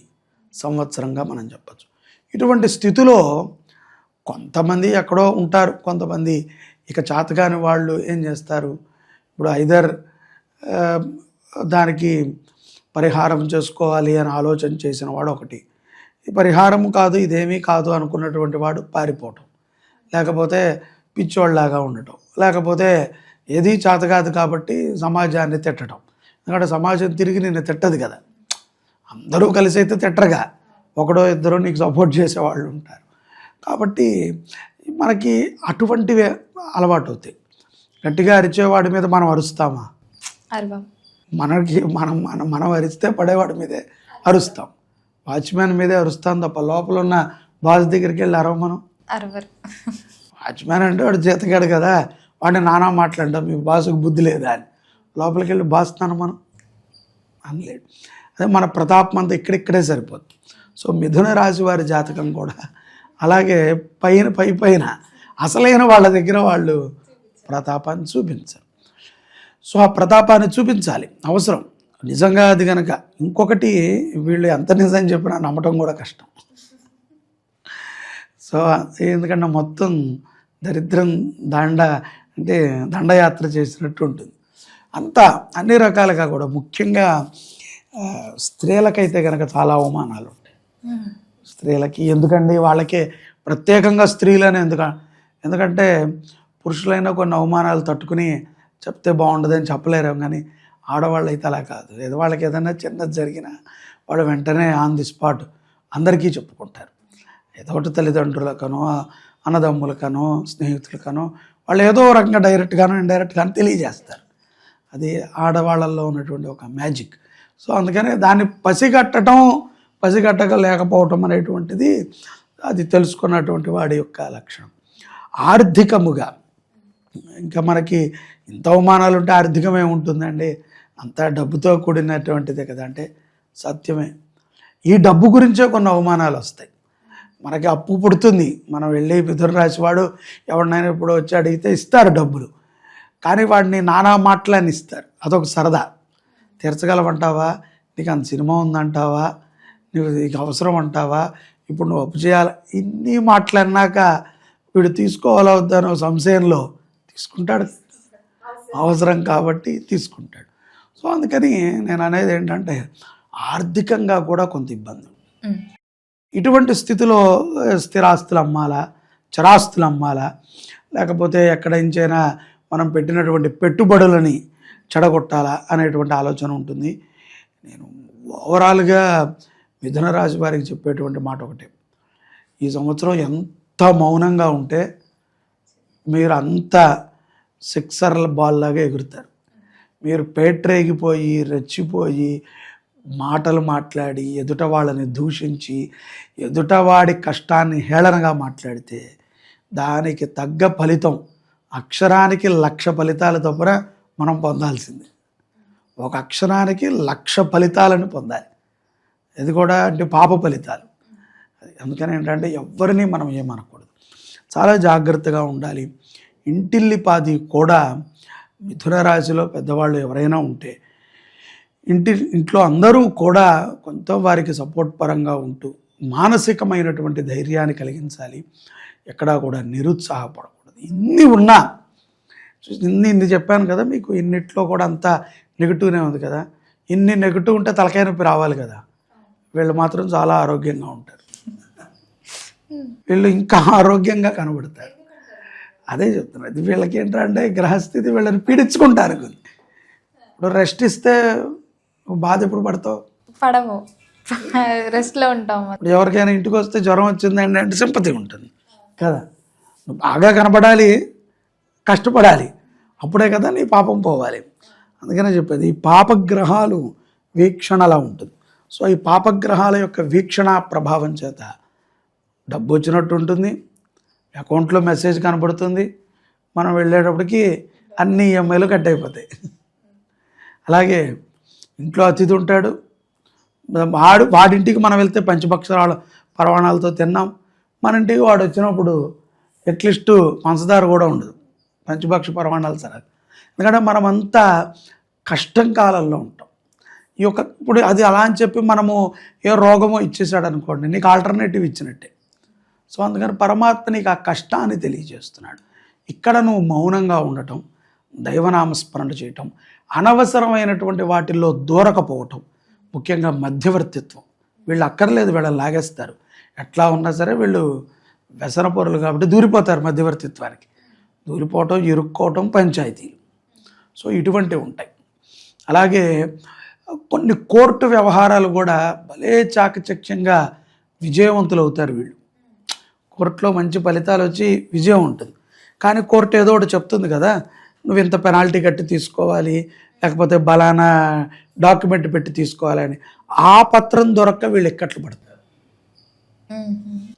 సంవత్సరంగా మనం చెప్పచ్చు. ఇటువంటి స్థితిలో కొంతమంది ఎక్కడో ఉంటారు, కొంతమంది ఇక చేతగాని వాళ్ళు ఏం చేస్తారు, ఇప్పుడు ఐదర్ దానికి పరిహారం చేసుకోవాలి అని ఆలోచన చేసిన వాడు ఒకటి, ఈ పరిహారం కాదు ఇదేమీ కాదు అనుకున్నటువంటి వాడు పారిపోవటం, లేకపోతే పిచ్చోళ్ళలాగా ఉండటం, లేకపోతే ఏది చేత కాదు కాబట్టి సమాజాన్ని తిట్టడం. ఎందుకంటే సమాజం తిరిగి నిన్ను తిట్టదు కదా, అందరూ కలిసి అయితే తిట్టరుగా, ఒకడో ఇద్దరు నీకు సపోర్ట్ చేసేవాళ్ళు ఉంటారు. కాబట్టి మనకి అటువంటివే అలవాటు అవుతాయి. గట్టిగా అరిచేవాడి మీద మనం అరుస్తామా? మనం అరిస్తే పడేవాడి మీదే అరుస్తాం. వాచ్మ్యాన్ మీదే అరుస్తాం తప్ప లోపల ఉన్న బాస్ దగ్గరికి వెళ్ళి అరవ మనం. వాచ్మ్యాన్ అంటే వాడు జీతగాడు కదా, వాడిని నానా మాట్లాడడం మీ బాసుకు బుద్ధి లేదా అని లోపలికి వెళ్ళి బాస్తున్నాను మనం అనలేడు. అదే మన ప్రతాపం అంతా ఇక్కడిక్కడే సరిపోతుంది. సో మిథున రాశి వారి జాతకం కూడా అలాగే పైన అసలైన వాళ్ళ దగ్గర వాళ్ళు ప్రతాపాన్ని చూపించారు. సో ఆ ప్రతాపాన్ని చూపించాలి, అవసరం నిజంగా. అది కనుక ఇంకొకటి, వీళ్ళు ఎంత నిజం చెప్పినా నమ్మటం కూడా కష్టం. సో ఎందుకంటే మొత్తం దరిద్రం దండయాత్ర చేసినట్టు ఉంటుంది. అంతా అన్ని రకాలుగా కూడా, ముఖ్యంగా స్త్రీలకైతే కనుక చాలా అవమానాలు ఉంటాయి. స్త్రీలకి ఎందుకండి, వాళ్ళకే ప్రత్యేకంగా స్త్రీలని ఎందుకంటే పురుషులైనా కొన్ని అవమానాలు తట్టుకుని చెప్తే బాగుండదని చెప్పలేరు, కానీ ఆడవాళ్ళు అయితే అలా కాదు. ఏదో వాళ్ళకి ఏదైనా చిన్నది జరిగినా వాళ్ళు వెంటనే ఆన్ ది స్పాట్ అందరికీ చెప్పుకుంటారు. ఏదో ఒకటి తల్లిదండ్రులకనో అన్నదమ్ములకనో స్నేహితులకనో వాళ్ళు ఏదో రకంగా డైరెక్ట్గానో ఇండైరెక్ట్గానో తెలియజేస్తారు. అది ఆడవాళ్ళల్లో ఉన్నటువంటి ఒక మ్యాజిక్. సో అందుకని దాన్ని పసిగట్టక లేకపోవటం అనేటువంటిది అది తెలుసుకున్నటువంటి వాడి యొక్క లక్షణం. ఆర్థికముగా ఇంకా మనకి ఇంత అవమానాలు ఉంటే ఆర్థికమే ఉంటుందండి, అంతా డబ్బుతో కూడినటువంటిదే కదా అంటే సత్యమే. ఈ డబ్బు గురించే కొన్ని అవమానాలు వస్తాయి. మనకి అప్పు పుడుతుంది, మనం వెళ్ళి మిథున రాశి వాడు ఎవరినైనా ఇప్పుడు వచ్చి అడిగితే ఇస్తారు డబ్బులు, కానీ వాడిని నానా మాటలని ఇస్తారు. అదొక సరదా. తీర్చగలవంటావా, నీకు అంత సినిమా ఉందంటావా, నీకు అవసరం అంటావా, ఇప్పుడు నువ్వు అప్పు చేయాలి, ఇన్ని మాటలన్నాక వీడు తీసుకోవాలా వద్దనో సంశయంలో తీసుకుంటాడు. అవసరం కాబట్టి తీసుకుంటాడు. సో అందుకని నేను అనేది ఏంటంటే ఆర్థికంగా కూడా కొంత ఇబ్బంది. ఇటువంటి స్థితిలో స్థిరాస్తులు అమ్మాలా, చరాస్తులు అమ్మాలా, లేకపోతే ఎక్కడ నుంచైనా మనం పెట్టినటువంటి పెట్టుబడులని చెడగొట్టాలా అనేటువంటి ఆలోచన ఉంటుంది. నేను ఓవరాల్గా మిథున రాశి వారికి చెప్పేటువంటి మాట ఒకటే, ఈ సంవత్సరం ఎంత మౌనంగా ఉంటే మీరు అంత సిక్సర్ల బాల్ లాగా ఎగురుతారు. మీరు పేట్రేగిపోయి రెచ్చిపోయి మాటలు మాట్లాడి ఎదుట వాళ్ళని దూషించి ఎదుటవాడి కష్టాన్ని హేళనగా మాట్లాడితే దానికి తగ్గ ఫలితం అక్షరానికి 1,00,000 ఫలితాలు తప్పన మనం పొందాల్సిందే. ఒక అక్షరానికి 1,00,000 ఫలితాలను పొందాలి. ఇది కూడా అంటే పాప ఫలితాలు. అందుకని ఏంటంటే ఎవరిని మనం ఏమనకూడదు, చాలా జాగ్రత్తగా ఉండాలి. ఇంటిల్లిపాది కూడా మిథున రాశిలో పెద్దవాళ్ళు ఎవరైనా ఉంటే ఇంట్లో అందరూ కూడా కొంత వారికి సపోర్ట్ పరంగా ఉంటూ మానసికమైనటువంటి ధైర్యాన్ని కలిగించాలి. ఎక్కడా కూడా నిరుత్సాహపడకూడదు. ఇన్ని ఉన్నా ఇన్ని చెప్పాను కదా మీకు, ఇన్నిట్లో కూడా అంతా నెగిటివ్నే ఉంది కదా. ఇన్ని నెగిటివ్ ఉంటే తలకాయ నొప్పి రావాలి కదా. వీళ్ళు మాత్రం చాలా ఆరోగ్యంగా ఉంటారు, వీళ్ళు ఇంకా ఆరోగ్యంగా కనబడతారు. అదే చెప్తున్నారు, వీళ్ళకి ఏంటంటే గ్రహస్థితి వీళ్ళని పీడించుకుంటారు. ఇప్పుడు రెస్ట్ ఇస్తే నువ్వు బాధ ఎప్పుడు పడతావు? పడము, రెస్ట్లో ఉంటాం. ఎవరికైనా ఇంటికి వస్తే జ్వరం వచ్చిందండి అంటే సింపతి ఉంటుంది కదా. నువ్వు బాగా కనపడాలి, కష్టపడాలి, అప్పుడే కదా నీ పాపం పోవాలి. అందుకనే చెప్పేది ఈ పాపగ్రహాలు వీక్షణ అలా ఉంటుంది. సో ఈ పాపగ్రహాల యొక్క వీక్షణ ప్రభావం చేత డబ్బు వచ్చినట్టు ఉంటుంది, అకౌంట్లో మెసేజ్ కనబడుతుంది, మనం వెళ్ళేటప్పటికి అన్ని ఈఎంఐలు కట్ అయిపోతాయి. అలాగే ఇంట్లో అతిథి ఉంటాడు, వాడింటికి మనం వెళ్తే పంచభక్షరాల పరవాణాలతో తిన్నాం, మన ఇంటికి వాడు వచ్చినప్పుడు అట్లీస్ట్ పంచదార కూడా ఉండదు, పంచభక్ష పరమాణాలు సరే. ఎందుకంటే మనమంతా కష్టం కాలంలో ఉంటాం. ఈ యొక్క ఇప్పుడు అది అలా అని చెప్పి మనము ఏ రోగమో ఇచ్చేసాడు అనుకోండి, నీకు ఆల్టర్నేటివ్ ఇచ్చినట్టే. సో అందుకని పరమాత్మ నీకు ఆ కష్టాన్ని తెలియజేస్తున్నాడు. ఇక్కడ నువ్వు మౌనంగా ఉండటం, దైవనామస్మరణ చేయటం, అనవసరమైనటువంటి వాటిల్లో దూరకపోవటం, ముఖ్యంగా మధ్యవర్తిత్వం. వీళ్ళు అక్కర్లేదు, వీళ్ళని లాగేస్తారు. ఎట్లా ఉన్నా సరే వీళ్ళు వ్యసన పరులు కాబట్టి దూరిపోతారు మధ్యవర్తిత్వానికి. దూరిపోవటం, ఇరుక్కోవటం, పంచాయతీలు. సో ఇటువంటివి ఉంటాయి. అలాగే కొన్ని కోర్టు వ్యవహారాలు కూడా భలే చాకచక్యంగా విజయవంతులు అవుతారు వీళ్ళు. కోర్టులో మంచి ఫలితాలు వచ్చి విజయం ఉంటుంది, కానీ కోర్టు ఏదో ఒకటి చెప్తుంది కదా, నువ్వు ఇంత పెనాల్టీ కట్టి తీసుకోవాలి, లేకపోతే బలానా డాక్యుమెంట్ పెట్టి తీసుకోవాలని. ఆ పత్రం దొరక్క వీళ్ళు ఎక్కట్లు పడతారు.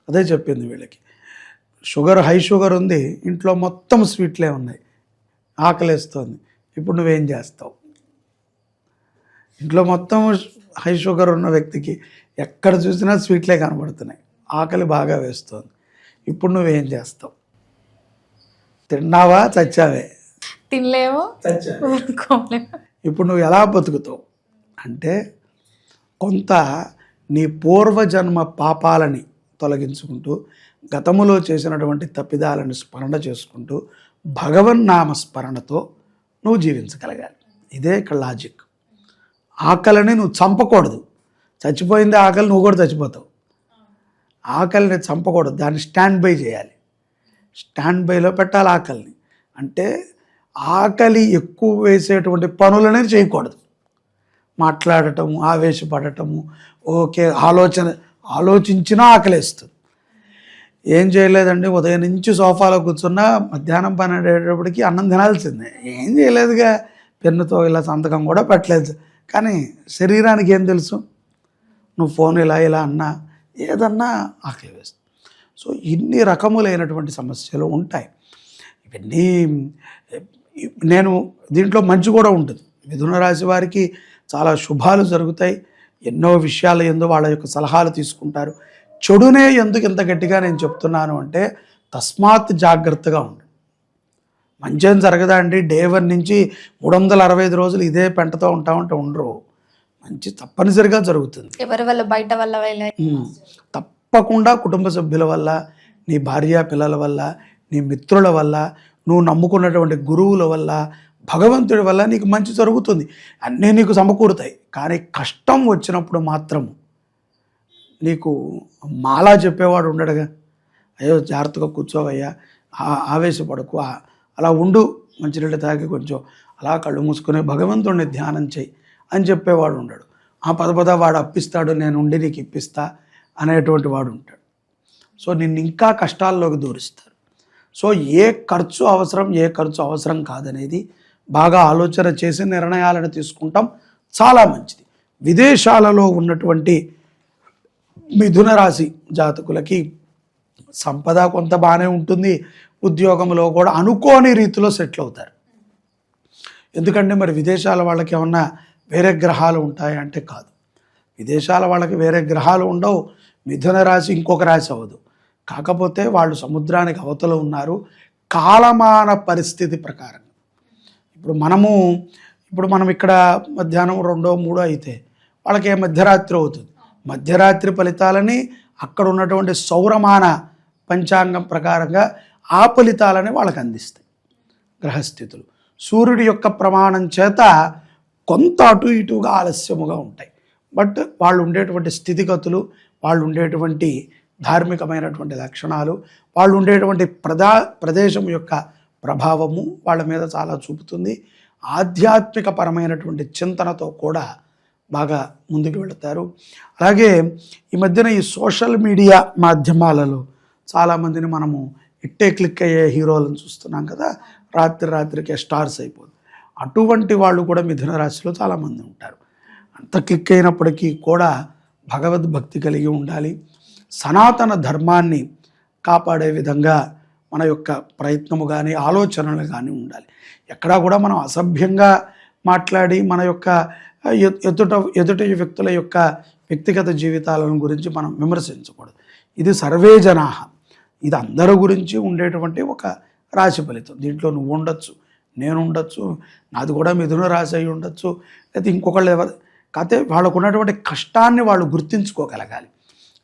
అదే చెప్పింది వీళ్ళకి. హై షుగర్ ఉంది, ఇంట్లో మొత్తం స్వీట్లే ఉన్నాయి, ఆకలేస్తుంది. ఇప్పుడు నువ్వేం చేస్తావు? ఇంట్లో మొత్తం హై షుగర్ ఉన్న వ్యక్తికి ఎక్కడ చూసినా స్వీట్లే కనబడుతున్నాయి, ఆకలి బాగా వేస్తుంది. ఇప్పుడు నువ్వేం చేస్తావు? తిన్నావా, చచ్చావే? తినలేము, చచ్చావే. ఊరుకోలేము. ఇప్పుడు నువ్వు ఎలా బతుకుతావు అంటే, కొంత నీ పూర్వజన్మ పాపాలని తొలగించుకుంటూ, గతములో చేసినటువంటి తప్పిదాలను స్మరణ చేసుకుంటూ, భగవన్నామ స్మరణతో నువ్వు జీవించగలగాలి. ఇదే ఇక్కడ లాజిక్. ఆకలిని నువ్వు చంపకూడదు. చచ్చిపోయింది ఆకలి, నువ్వు కూడా చచ్చిపోతావు. ఆకలిని చంపకూడదు, దాన్ని స్టాండ్ బై చేయాలి. స్టాండ్ బైలో పెట్టాలి ఆకలిని. అంటే ఆకలి ఎక్కువ వేసేటువంటి పనులనేది చేయకూడదు. మాట్లాడటము, ఆవేశపడటము, ఓకే ఆలోచించినా ఆకలేస్తుంది. ఏం చేయలేదండి, ఉదయం నుంచి సోఫాలో కూర్చున్నా మధ్యాహ్నం 12 అన్నం తినాల్సిందే. ఏం చేయలేదుగా, పెన్నుతో ఇలా సంతకం కూడా పెట్టలేదు. కానీ శరీరానికి ఏం తెలుసు, నువ్వు ఫోన్ ఇలా అన్నా ఏదన్నా ఆకలి వేస్తుంది. సో ఇన్ని రకములైనటువంటి సమస్యలు ఉంటాయి. ఇవన్నీ నేను దీంట్లో మంచి కూడా ఉంటుంది. మిథున రాశి వారికి చాలా శుభాలు జరుగుతాయి. ఎన్నో విషయాల యందు వాళ్ళ యొక్క సలహాలు తీసుకుంటారు. చెడునే ఎందుకు ఇంత గట్టిగా నేను చెప్తున్నాను అంటే, తస్మాత్ జాగ్రత్తగా ఉండండి. మంచేం జరగదా అండి? డే 1 నుంచి 365 రోజులు ఇదే పెంటతో ఉంటామంటే ఉండరు. మంచి తప్పనిసరిగా జరుగుతుంది. ఎవరి వల్ల, బయట వల్ల తప్పకుండా కుటుంబ సభ్యుల వల్ల, నీ భార్య పిల్లల వల్ల, నీ మిత్రుల వల్ల, నువ్వు నమ్ముకున్నటువంటి గురువుల వల్ల, భగవంతుడి వల్ల నీకు మంచి జరుగుతుంది. అన్నీ నీకు సమకూరుతాయి. కానీ కష్టం వచ్చినప్పుడు మాత్రం నీకు మాలా చెప్పేవాడు ఉండడుగా. అయ్యో జాగ్రత్తగా కూర్చోవయ్యా, ఆవేశపడకు, అలా ఉండు, మంచినీళ్ళు తాగి కొంచెం అలా కళ్ళు మూసుకుని భగవంతుడిని ధ్యానం చేయి అని చెప్పేవాడు ఉండడు. పద వాడు అప్పిస్తాడు, నేను ఉండి నీకు ఇప్పిస్తా అనేటువంటి వాడు ఉంటాడు. సో నిన్ను ఇంకా కష్టాల్లోకి దూరిస్తారు. సో ఏ ఖర్చు అవసరం కాదనేది బాగా ఆలోచన చేసి నిర్ణయాలను తీసుకుంటాం, చాలా మంచిది. విదేశాలలో ఉన్నటువంటి మిథున రాశి జాతకులకి సంపద కొంత బాగానే ఉంటుంది. ఉద్యోగంలో కూడా అనుకోని రీతిలో సెటిల్ అవుతారు. ఎందుకంటే మరి విదేశాల వాళ్ళకి ఏమన్నా వేరే గ్రహాలు ఉంటాయా అంటే కాదు. విదేశాల వాళ్ళకి వేరే గ్రహాలు ఉండవు. మిథున రాశి ఇంకొక రాశి అవ్వదు. కాకపోతే వాళ్ళు సముద్రానికి అవతల ఉన్నారు. కాలమాన పరిస్థితి ప్రకారం ఇప్పుడు మనం ఇక్కడ మధ్యాహ్నం 2, 3 అయితే వాళ్ళకి మధ్యరాత్రి అవుతుంది. మధ్యరాత్రి ఫలితాలని అక్కడ ఉన్నటువంటి సౌరమాన పంచాంగం ప్రకారంగా ఆ ఫలితాలని వాళ్ళకి అందిస్తాయి గ్రహస్థితులు. సూర్యుడి యొక్క ప్రమాణం చేత కొంత అటు ఇటుగా ఆలస్యముగా ఉంటాయి. బట్ వాళ్ళు ఉండేటువంటి స్థితిగతులు, వాళ్ళు ఉండేటువంటి ధార్మికమైనటువంటి లక్షణాలు, వాళ్ళు ఉండేటువంటి ప్రదేశం యొక్క ప్రభావము వాళ్ళ మీద చాలా చూపుతుంది. ఆధ్యాత్మిక పరమైనటువంటి చింతనతో కూడా బాగా ముందుకు వెళతారు. అలాగే ఈ మధ్యన ఈ సోషల్ మీడియా మాధ్యమాలలో చాలామందిని మనము ఇట్టే క్లిక్ అయ్యే హీరోలను చూస్తున్నాం కదా, రాత్రికే స్టార్స్ అయిపోతుంది. అటువంటి వాళ్ళు కూడా మిథున రాశిలో చాలామంది ఉంటారు. అంత క్లిక్ అయినప్పటికీ కూడా భగవద్భక్తి కలిగి ఉండాలి. సనాతన ధర్మాన్ని కాపాడే విధంగా మన యొక్క ప్రయత్నము కానీ ఆలోచనలు కానీ ఉండాలి. ఎక్కడా కూడా మనం అసభ్యంగా మాట్లాడి మన యొక్క ఎదుటి వ్యక్తుల యొక్క వ్యక్తిగత జీవితాలను గురించి మనం విమర్శించకూడదు. ఇది సర్వే జనాహ, ఇది అందరి గురించి ఉండేటువంటి ఒక రాశి ఫలితం. దీంట్లో నువ్వు ఉండొచ్చు, నేను ఉండొచ్చు, నాది కూడా మిథున రాశి అయి ఉండొచ్చు, లేదా ఇంకొకళ్ళు కాకపోతే వాళ్ళకు ఉన్నటువంటి కష్టాన్ని వాళ్ళు గుర్తించుకోగలగాలి.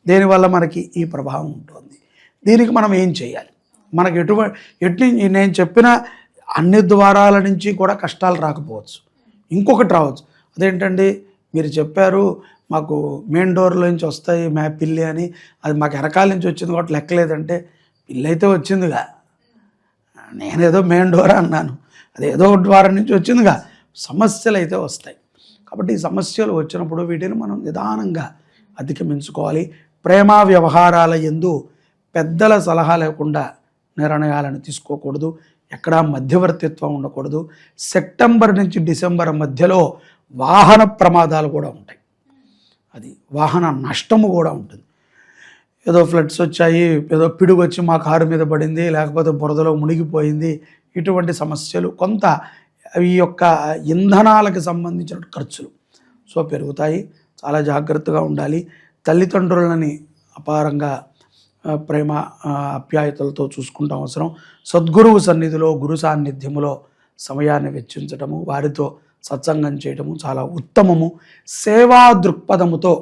దేనివల్ల మనకి ఈ ప్రభావం ఉంటుంది, దీనికి మనం ఏం చేయాలి, మనకి ఎటు నేను చెప్పిన అన్ని ద్వారాల నుంచి కూడా కష్టాలు రాకపోవచ్చు, ఇంకొకటి రావచ్చు. అదేంటండి మీరు చెప్పారు మాకు మెయిన్ డోర్లో నుంచి వస్తాయి పిల్లి అని, అది మాకు వెనకాల నుంచి వచ్చింది కాబట్టి లెక్కలేదంటే, పిల్లి అయితే వచ్చిందిగా, నేనేదో మెయిన్ డోర్ అన్నాను, అది ఏదో ద్వారం నుంచి వచ్చిందిగా. సమస్యలు అయితే వస్తాయి. కాబట్టి ఈ సమస్యలు వచ్చినప్పుడు వీటిని మనం నిదానంగా అధిగమించుకోవాలి. ప్రేమ వ్యవహారాల యందు పెద్దల సలహా లేకుండా నిర్ణయాలను తీసుకోకూడదు. ఎక్కడా మధ్యవర్తిత్వం ఉండకూడదు. సెప్టెంబర్ నుంచి డిసెంబర్ మధ్యలో వాహన ప్రమాదాలు కూడా ఉంటాయి. అది వాహన నష్టము కూడా ఉంటుంది. ఏదో ఫ్లడ్స్ వచ్చాయి, ఏదో పిడుగు వచ్చి మా కారు మీద పడింది, లేకపోతే బురదలో మునిగిపోయింది, ఇటువంటి సమస్యలు, కొంత ఈ యొక్క ఇంధనాలకు సంబంధించిన ఖర్చులు సో పెరుగుతాయి. చాలా జాగ్రత్తగా ఉండాలి. తల్లిదండ్రులని అపారంగా ప్రేమ ఆప్యాయతలతో చూసుకుంటాం అవసరం. సద్గురువు సన్నిధిలో, గురు సాన్నిధ్యములో సమయాన్ని వెచ్చించటము, వారితో సత్సంగం చేయటము చాలా ఉత్తమము. సేవా దృక్పథముతో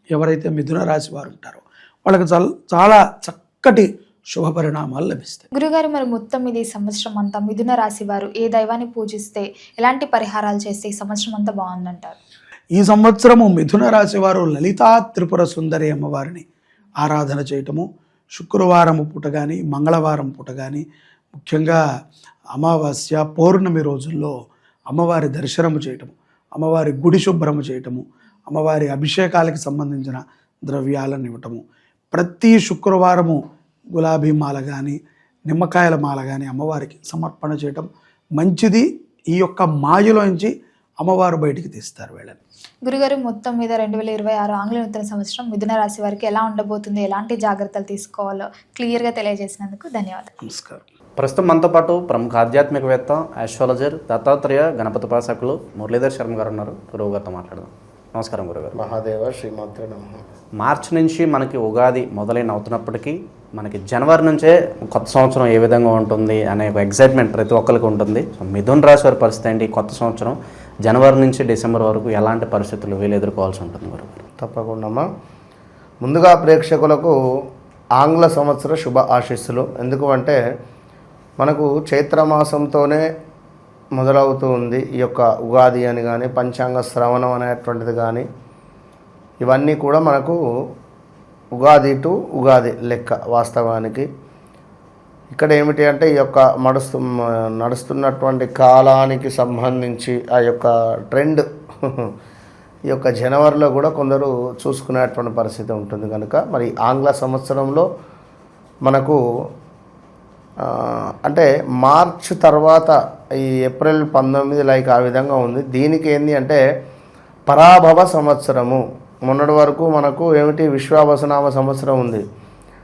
ఎవరైతే మిథున రాశి వారు ఉంటారో వాళ్ళకి చాలా చక్కటి శుభ పరిణామాలు లభిస్తాయి. గురుగారు, మరి మొత్తం ఇది సంవత్సరం అంతా మిథున రాశి వారు ఏ దైవాన్ని పూజిస్తే, ఎలాంటి పరిహారాలు చేస్తే ఈ సంవత్సరం అంతా బాగుందంటారు? ఈ సంవత్సరము మిథున రాశి వారు లలితా త్రిపుర సుందరి అమ్మవారిని ఆరాధన చేయటము, శుక్రవారం పూట కానీ మంగళవారం పూట కానీ, ముఖ్యంగా అమావాస్య పౌర్ణమి రోజుల్లో అమ్మవారి దర్శనము చేయటము, అమ్మవారి గుడి శుభ్రము చేయటము, అమ్మవారి అభిషేకాలకు సంబంధించిన ద్రవ్యాలను ఇవ్వటము, ప్రతి శుక్రవారము గులాబీ మాల కానీ నిమ్మకాయల మాల కానీ అమ్మవారికి సమర్పణ చేయటం మంచిది. ఈ యొక్క మాయలోంచి అమ్మవారు బయటికి తీస్తారు వీళ్ళని. గురుగారు, మొత్తం మీద 2026 ఆంగ్ల నూతన సంవత్సరం మిథున రాశి వారికి ఎలా ఉండబోతుంది, ఎలాంటి జాగ్రత్తలు తీసుకోవాలో క్లియర్గా తెలియజేసినందుకు ధన్యవాదాలు. నమస్కారం. ప్రస్తుతం మనతో పాటు ప్రముఖ ఆధ్యాత్మికవేత్త, ఆస్ట్రాలజర్, దత్తాత్రేయ గణపతి ఉపాసకులు మురళీధర్ శర్మ గారు ఉన్నారు. గురువు గారితో మాట్లాడదాం. నమస్కారం గురుగారు. మహాదేవ శ్రీమాత్రే నమః. మార్చి నుంచి మనకి ఉగాది మొదలైన అవుతున్నప్పటికీ మనకి జనవరి నుంచే కొత్త సంవత్సరం ఏ విధంగా ఉంటుంది అనే ఒక ఎగ్జైట్మెంట్ ప్రతి ఒక్కరికి ఉంటుంది. సో మిథున రాశి వారి పరిస్థితి ఏంటి? కొత్త సంవత్సరం జనవరి నుంచి డిసెంబర్ వరకు ఎలాంటి పరిస్థితులు వీళ్ళు ఎదుర్కోవాల్సి ఉంటుంది గురుగారు? తప్పకుండా. ముందుగా ప్రేక్షకులకు ఆంగ్ల సంవత్సర శుభ ఆశీస్సులు. ఎందుకు అంటే మనకు చైత్రమాసంతోనే మొదలవుతూ ఉంది ఈ యొక్క ఉగాది అని కానీ, పంచాంగ శ్రవణం అనేటువంటిది కానీ, ఇవన్నీ కూడా మనకు ఉగాది టు ఉగాది లెక్క. వాస్తవానికి ఇక్కడ ఏమిటి అంటే ఈ యొక్క నడుస్తున్నటువంటి కాలానికి సంబంధించి ఆ యొక్క ట్రెండ్ ఈ యొక్క జనవరిలో కూడా కొందరు చూసుకునేటువంటి పరిస్థితి ఉంటుంది. కనుక మరి ఆంగ్ల సంవత్సరంలో మనకు అంటే మార్చ్ తర్వాత ఈ ఏప్రిల్ 19 లైక్ ఆ విధంగా ఉంది. దీనికి ఏంటి అంటే పరాభవ సంవత్సరము. మొన్నటి వరకు మనకు ఏమిటి విశ్వావసునామ సంవత్సరం ఉంది.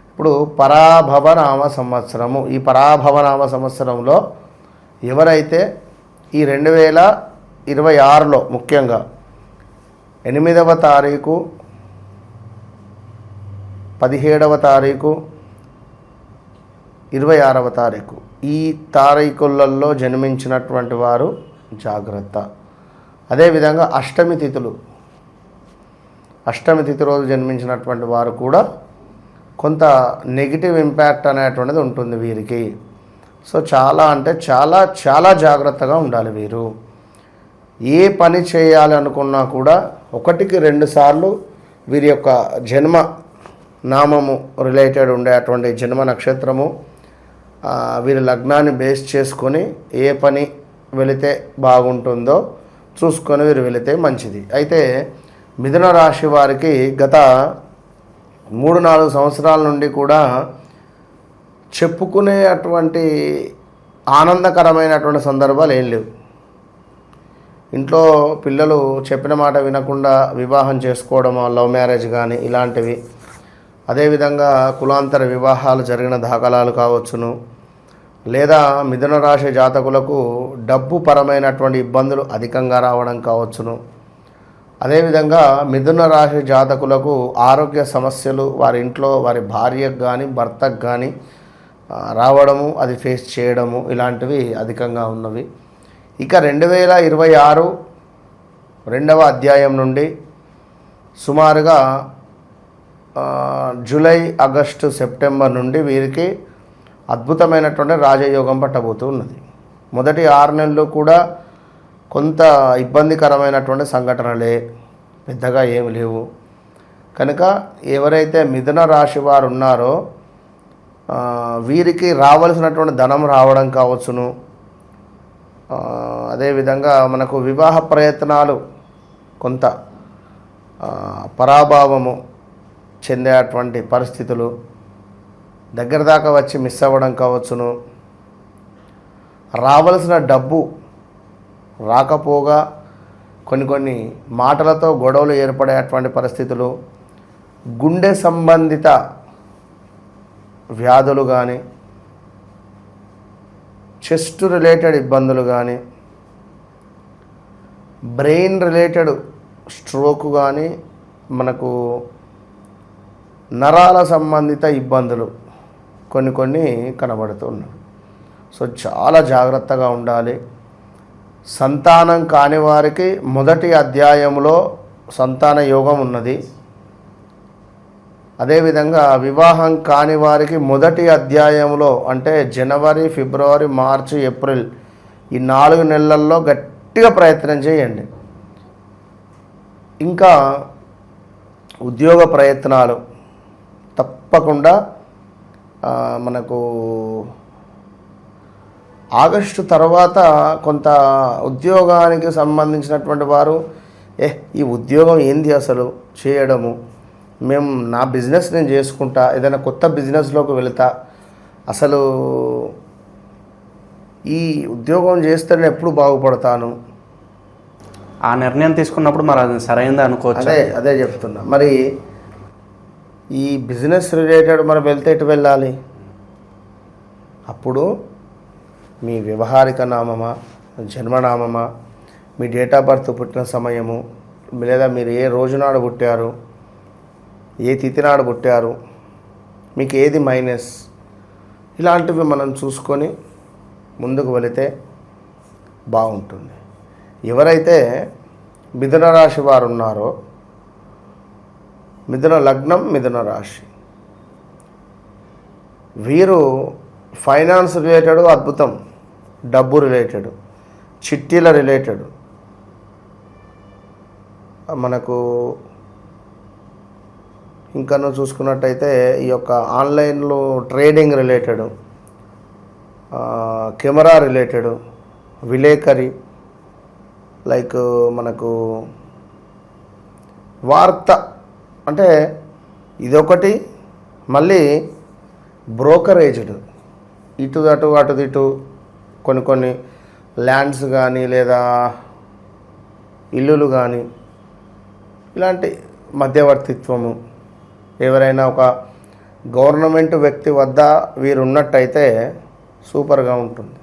ఇప్పుడు పరాభవనామ సంవత్సరము. ఈ పరాభవనామ సంవత్సరంలో ఎవరైతే ఈ 2026లో ముఖ్యంగా 8వ తారీఖు, 17వ తారీఖు, 26వ తారీఖు ఈ తారీఖులలో జన్మించినటువంటి వారు జాగ్రత్త. అదేవిధంగా అష్టమి తిథి రోజు జన్మించినటువంటి వారు కూడా కొంత నెగిటివ్ ఇంపాక్ట్ అనేటువంటిది ఉంటుంది వీరికి. సో చాలా అంటే చాలా చాలా జాగ్రత్తగా ఉండాలి వీరు. ఏ పని చేయాలి అనుకున్నా కూడా 1-2 సార్లు వీరి యొక్క జన్మ నామము రిలేటెడ్ ఉండేటువంటి జన్మ నక్షత్రము, వీరి లగ్నాన్ని బేస్ చేసుకొని ఏ పని వెళితే బాగుంటుందో చూసుకొని వీరు వెళితే మంచిది. అయితే మిథున రాశి వారికి గత 3-4 సంవత్సరాల నుండి కూడా చెప్పుకునేటువంటి ఆనందకరమైనటువంటి సందర్భాలు ఏం లేవు. ఇంట్లో పిల్లలు చెప్పిన మాట వినకుండా వివాహం చేసుకోవడం, లవ్ మ్యారేజ్ కానీ ఇలాంటివి, అదేవిధంగా కులాంతర వివాహాలు జరిగిన దాఖలాలు కావచ్చును, లేదా మిథున రాశి జాతకులకు డబ్బు పరమైనటువంటి ఇబ్బందులు అధికంగా రావడం కావచ్చును. అదేవిధంగా మిథున రాశి జాతకులకు ఆరోగ్య సమస్యలు వారి ఇంట్లో వారి భార్యకు కానీ భర్తకు కానీ రావడము, అది ఫేస్ చేయడము, ఇలాంటివి అధికంగా ఉన్నవి. ఇక 2026 2వ అధ్యాయం నుండి సుమారుగా జూలై, ఆగస్టు, సెప్టెంబర్ నుండి వీరికి అద్భుతమైనటువంటి రాజయోగం పట్టబోతూ ఉన్నది. మొదటి 6 నెలలు కూడా కొంత ఇబ్బందికరమైనటువంటి సంఘటనలే, పెద్దగా ఏమి లేవు. కనుక ఎవరైతే మిథున రాశి వారు ఉన్నారో వీరికి రావాల్సినటువంటి ధనం రావడం కావచ్చును. అదేవిధంగా మనకు వివాహ ప్రయత్నాలు కొంత పరాభావము చెందేటువంటి పరిస్థితులు, దగ్గర దాకా వచ్చి మిస్ అవ్వడం కావచ్చును. రావలసిన డబ్బు రాకపోగా కొన్ని మాటలతో గొడవలు ఏర్పడేటువంటి పరిస్థితులు, గుండె సంబంధిత వ్యాధులు కానీ, చెస్ట్ రిలేటెడ్ ఇబ్బందులు కానీ, బ్రెయిన్ రిలేటెడ్ స్ట్రోక్ కానీ, మనకు నరాల సంబంధిత ఇబ్బందులు కొన్ని కనబడుతున్నాయి. సో చాలా జాగ్రత్తగా ఉండాలి. సంతానం కాని వారికి మొదటి అధ్యాయంలో సంతాన యోగం ఉన్నది. అదేవిధంగా వివాహం కాని వారికి మొదటి అధ్యాయంలో అంటే జనవరి, ఫిబ్రవరి, మార్చి, ఏప్రిల్ ఈ 4 నెలల్లో గట్టిగా ప్రయత్నం చేయండి. ఇంకా ఉద్యోగ ప్రయత్నాలు తప్పకుండా మనకు ఆగస్టు తర్వాత కొంత ఉద్యోగానికి సంబంధించినటువంటి వారు ఈ ఉద్యోగం ఏంది అసలు చేయడము, మేము నా బిజినెస్ నేను చేసుకుంటా, ఏదైనా కొత్త బిజినెస్లోకి వెళతా, అసలు ఈ ఉద్యోగం చేస్తే నేను ఎప్పుడు బాగుపడతాను, ఆ నిర్ణయం తీసుకున్నప్పుడు మరి అది సరైనది అనుకోవచ్చు. అదే చెప్తున్నా. మరి ఈ బిజినెస్ రిలేటెడ్ మనం వెళ్తే ఎటు వెళ్ళాలి? అప్పుడు మీ వ్యవహారిక నామమా, జన్మనామమా, మీ డేట్ ఆఫ్ బర్త్, పుట్టిన సమయము, లేదా మీరు ఏ రోజునాడు పుట్టారు, ఏ తిథి నాడు పుట్టారు, మీకు ఏది మైనస్, ఇలాంటివి మనం చూసుకొని ముందుకు వెళితే బాగుంటుంది. ఎవరైతే మిథున రాశి వారు ఉన్నారో, మిథున లగ్నం, మిథున రాశి, వీరు ఫైనాన్స్ రిలేటెడ్ అద్భుతం, డబ్బు రిలేటెడ్, చిట్టీల రిలేటెడ్, మనకు ఇంకా చూసుకున్నట్టయితే ఈ యొక్క ఆన్లైన్లో ట్రేడింగ్ రిలేటెడ్, కెమెరా రిలేటెడ్, విలేకరి, లైక్ మనకు వార్త అంటే ఇదొకటి, మళ్ళీ బ్రోకరేజ్డ్, ఇటు అటు అటు ఇటు కొన్ని ల్యాండ్స్ కానీ లేదా ఇల్లులు కానీ, ఇలాంటి మధ్యవర్తిత్వము, ఎవరైనా ఒక గవర్నమెంట్ వ్యక్తి వద్ద వీరు ఉన్నట్టయితే సూపర్గా ఉంటుంది.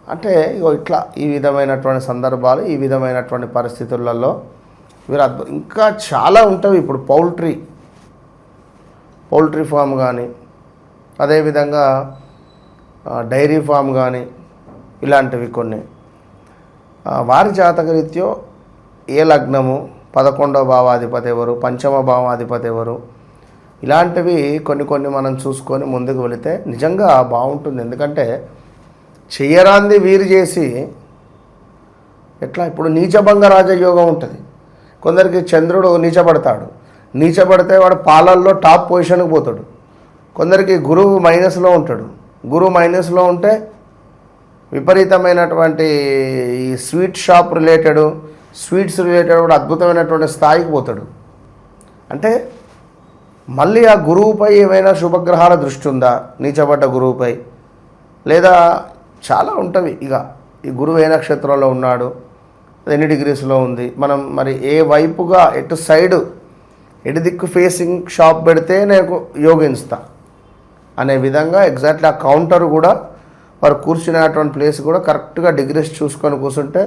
అంటే ఇట్లా ఈ విధమైనటువంటి సందర్భాలు, ఈ విధమైనటువంటి పరిస్థితులలో వీరు ఇంకా చాలా ఉంటాయి. ఇప్పుడు పౌల్ట్రీ ఫామ్ కానీ, అదేవిధంగా డైరీ ఫామ్ కానీ, ఇలాంటివి కొన్ని. వారి జాతకరీత్యో ఏ లగ్నము, 11వ భావాధిపతి ఎవరు, 5వ భావాధిపతి ఎవరు, ఇలాంటివి కొన్ని మనం చూసుకొని ముందుకు వెళితే నిజంగా బాగుంటుంది. ఎందుకంటే చెయ్యరాంది వీరు చేసి ఎట్లా, ఇప్పుడు నీచభంగ రాజయోగం ఉంటుంది. కొందరికి చంద్రుడు నీచపడతాడు, నీచపడితే వాడు పాలల్లో టాప్ పొజిషన్కి పోతాడు. కొందరికి గురువు మైనస్లో ఉంటాడు, గురువు మైనస్లో ఉంటే విపరీతమైనటువంటి ఈ sweet shop related, sweets related కూడా అద్భుతమైనటువంటి స్థాయికి పోతాడు. అంటే మళ్ళీ ఆ గురువుపై ఏమైనా శుభగ్రహాల దృష్టి ఉందా, నీచబడ్డ గురువుపై, లేదా చాలా ఉంటవి. ఇక ఈ గురువు ఏ నక్షత్రంలో ఉన్నాడు, ఎన్ని డిగ్రీస్లో ఉంది, మనం మరి ఏ వైపుగా ఎటు సైడు ఎటు దిక్కు ఫేసింగ్ షాప్ పెడితే నేను యోగిస్తా అనే విధంగా ఎగ్జాక్ట్లీ ఆ కౌంటర్ కూడా వారు కూర్చునేటువంటి ప్లేస్ కూడా కరెక్ట్గా డిగ్రీస్ చూసుకొని కూర్చుంటే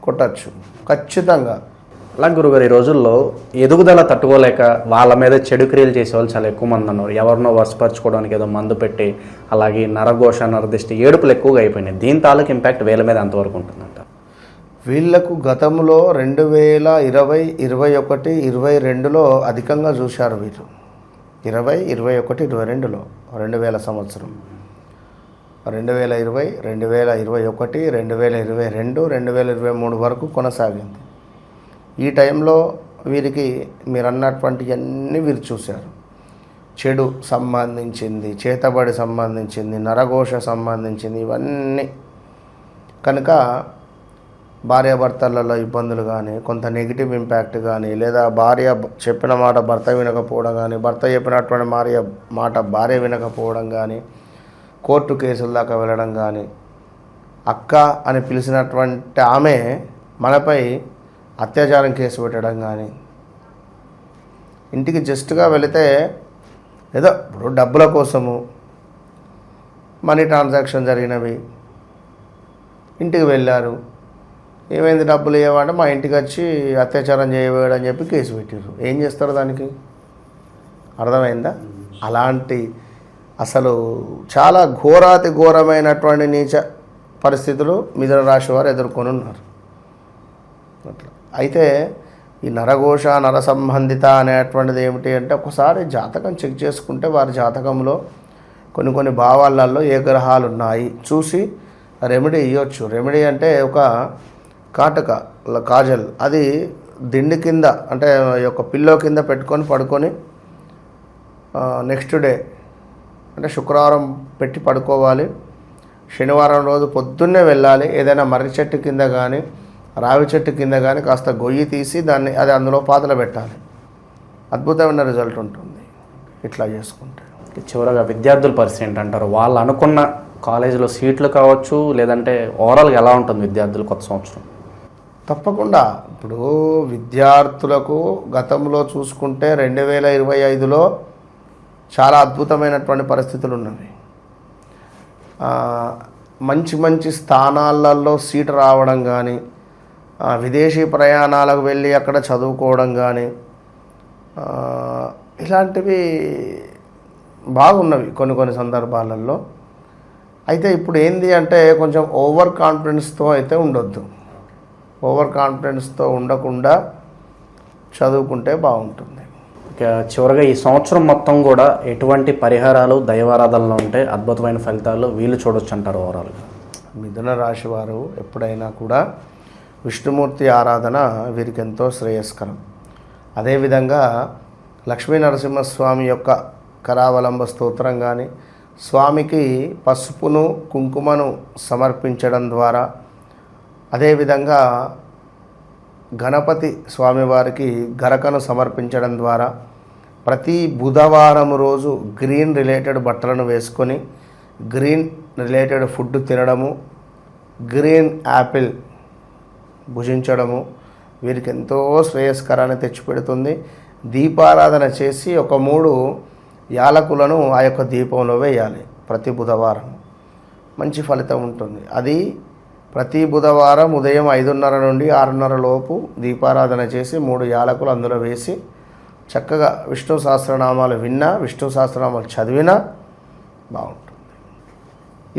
కొట్టచ్చు ఖచ్చితంగా. అలా గురుగారు, ఈ రోజుల్లో ఎదుగుదల తట్టుకోలేక వాళ్ళ మీద చెడు క్రియలు చేసేవాళ్ళు చాలా ఎక్కువ మంది ఉన్నారు. ఎవరినో వశపరచుకోవడానికి ఏదో మందు పెట్టి, అలాగే నరఘోష, నరదిష్టి, ఏడుపులు ఎక్కువగా అయిపోయినాయి. దీని తాలూకు ఇంపాక్ట్ వీళ్ళ మీద ఎంతవరకు ఉంటుందంట? వీళ్లకు గతంలో 2020, 21, 22లో అధికంగా చూశారు వీరు. 20, 21, 22లో 2000 సంవత్సరం, 2020, 2021, 2022, 2023 వరకు కొనసాగింది. ఈ టైంలో వీరికి మీరు అన్నటువంటివన్నీ వీరు చూశారు. చెడు సంబంధించింది, చేతబడి సంబంధించింది, నరఘోష సంబంధించింది, ఇవన్నీ కనుక భార్యాభర్తలలో ఇబ్బందులు కానీ, కొంత నెగిటివ్ ఇంపాక్ట్ కానీ, లేదా భార్య చెప్పిన మాట భర్త వినకపోవడం కానీ, భర్త చెప్పినటువంటి మాట భార్య వినకపోవడం కానీ, కోర్టు కేసుల దాకా వెళ్ళడం కానీ, అక్క అని పిలిచినటువంటి ఆమె మనపై అత్యాచారం కేసు పెట్టడం కానీ, ఇంటికి జస్ట్గా వెళితే ఏదో ఇప్పుడు డబ్బుల కోసము మనీ ట్రాన్సాక్షన్ జరిగినవి, ఇంటికి వెళ్ళారు, ఏమైంది డబ్బులు ఇవ్వమంటే మా ఇంటికి వచ్చి అత్యాచారం చేయబోయాడు అని చెప్పి కేసు పెట్టారు. ఏం చేస్తారు దానికి? అర్థమైందా? అలాంటి అసలు చాలా ఘోరాతి ఘోరమైనటువంటి నీచ పరిస్థితులు మిథున రాశి వారు ఎదుర్కొని ఉన్నారు. అట్లా అయితే ఈ నరఘోష నర సంబంధిత అనేటువంటిది ఏమిటి అంటే, ఒకసారి జాతకం చెక్ చేసుకుంటే వారి జాతకంలో కొన్ని భావాలలో ఏ గ్రహాలు ఉన్నాయి చూసి రెమెడీ ఇవ్వచ్చు. రెమెడీ అంటే ఒక కాటుక కాజల్, అది దిండి కింద అంటే ఒక పిల్లో కింద పెట్టుకొని పడుకొని నెక్స్ట్ డే అంటే శుక్రవారం పెట్టి పడుకోవాలి. శనివారం రోజు పొద్దున్నే వెళ్ళాలి. ఏదైనా మర్రి చెట్టు కింద కానీ రావి చెట్టు కింద కానీ కాస్త గొయ్యి తీసి దాన్ని అది అందులో పాతలు పెట్టాలి. అద్భుతమైన రిజల్ట్ ఉంటుంది ఇట్లా చేసుకుంటే. చివరగా విద్యార్థుల పరిస్థితి ఏంటంటారు? వాళ్ళు అనుకున్న కాలేజీలో సీట్లు కావచ్చు, లేదంటే ఓవరాల్గా ఎలా ఉంటుంది విద్యార్థులు కొత్త సంవత్సరం? తప్పకుండా ఇప్పుడు విద్యార్థులకు గతంలో చూసుకుంటే 2025లో చాలా అద్భుతమైనటువంటి పరిస్థితులు ఉన్నవి. మంచి స్థానాలలో సీటు రావడం కానీ, విదేశీ ప్రయాణాలకు వెళ్ళి అక్కడ చదువుకోవడం కానీ, ఇలాంటివి బాగున్నవి కొన్ని సందర్భాలలో. అయితే ఇప్పుడు ఏంది అంటే కొంచెం ఓవర్ కాన్ఫిడెన్స్తో అయితే ఉండొద్దు. ఓవర్ కాన్ఫిడెన్స్తో ఉండకుండా చదువుకుంటే బాగుంటుంది. ఇక చివరగా ఈ సంవత్సరం మొత్తం కూడా ఎటువంటి పరిహారాలు దైవారాధనలో ఉంటే అద్భుతమైన ఫలితాలు వీళ్ళు చూడొచ్చు అంటారు ఓవరాల్గా? మిథున రాశి వారు ఎప్పుడైనా కూడా విష్ణుమూర్తి ఆరాధన వీరికి ఎంతో శ్రేయస్కరం. అదేవిధంగా లక్ష్మీ నరసింహస్వామి యొక్క కరావలంబ స్తోత్రం కానీ, స్వామికి పసుపును కుంకుమను సమర్పించడం ద్వారా, అదేవిధంగా గణపతి స్వామివారికి గరకను సమర్పించడం ద్వారా, ప్రతి బుధవారం రోజు గ్రీన్ రిలేటెడ్ బట్టలను వేసుకొని గ్రీన్ రిలేటెడ్ ఫుడ్ తినడము, గ్రీన్ యాపిల్ భుజించడము వీరికి ఎంతో శ్రేయస్కరాన్ని తెచ్చిపెడుతుంది. దీపారాధన చేసి ఒక 3 యాలకులను ఆ యొక్క దీపంలో వేయాలి ప్రతి బుధవారం. మంచి ఫలితం ఉంటుంది. అది ప్రతి బుధవారం ఉదయం 5:30 నుండి 6:30 లోపు దీపారాధన చేసి 3 యాలకులు అందులో వేసి చక్కగా విష్ణు సహస్రనామాలు విన్నా, విష్ణు సహస్రనామాలు చదివినా బాగుంటుంది.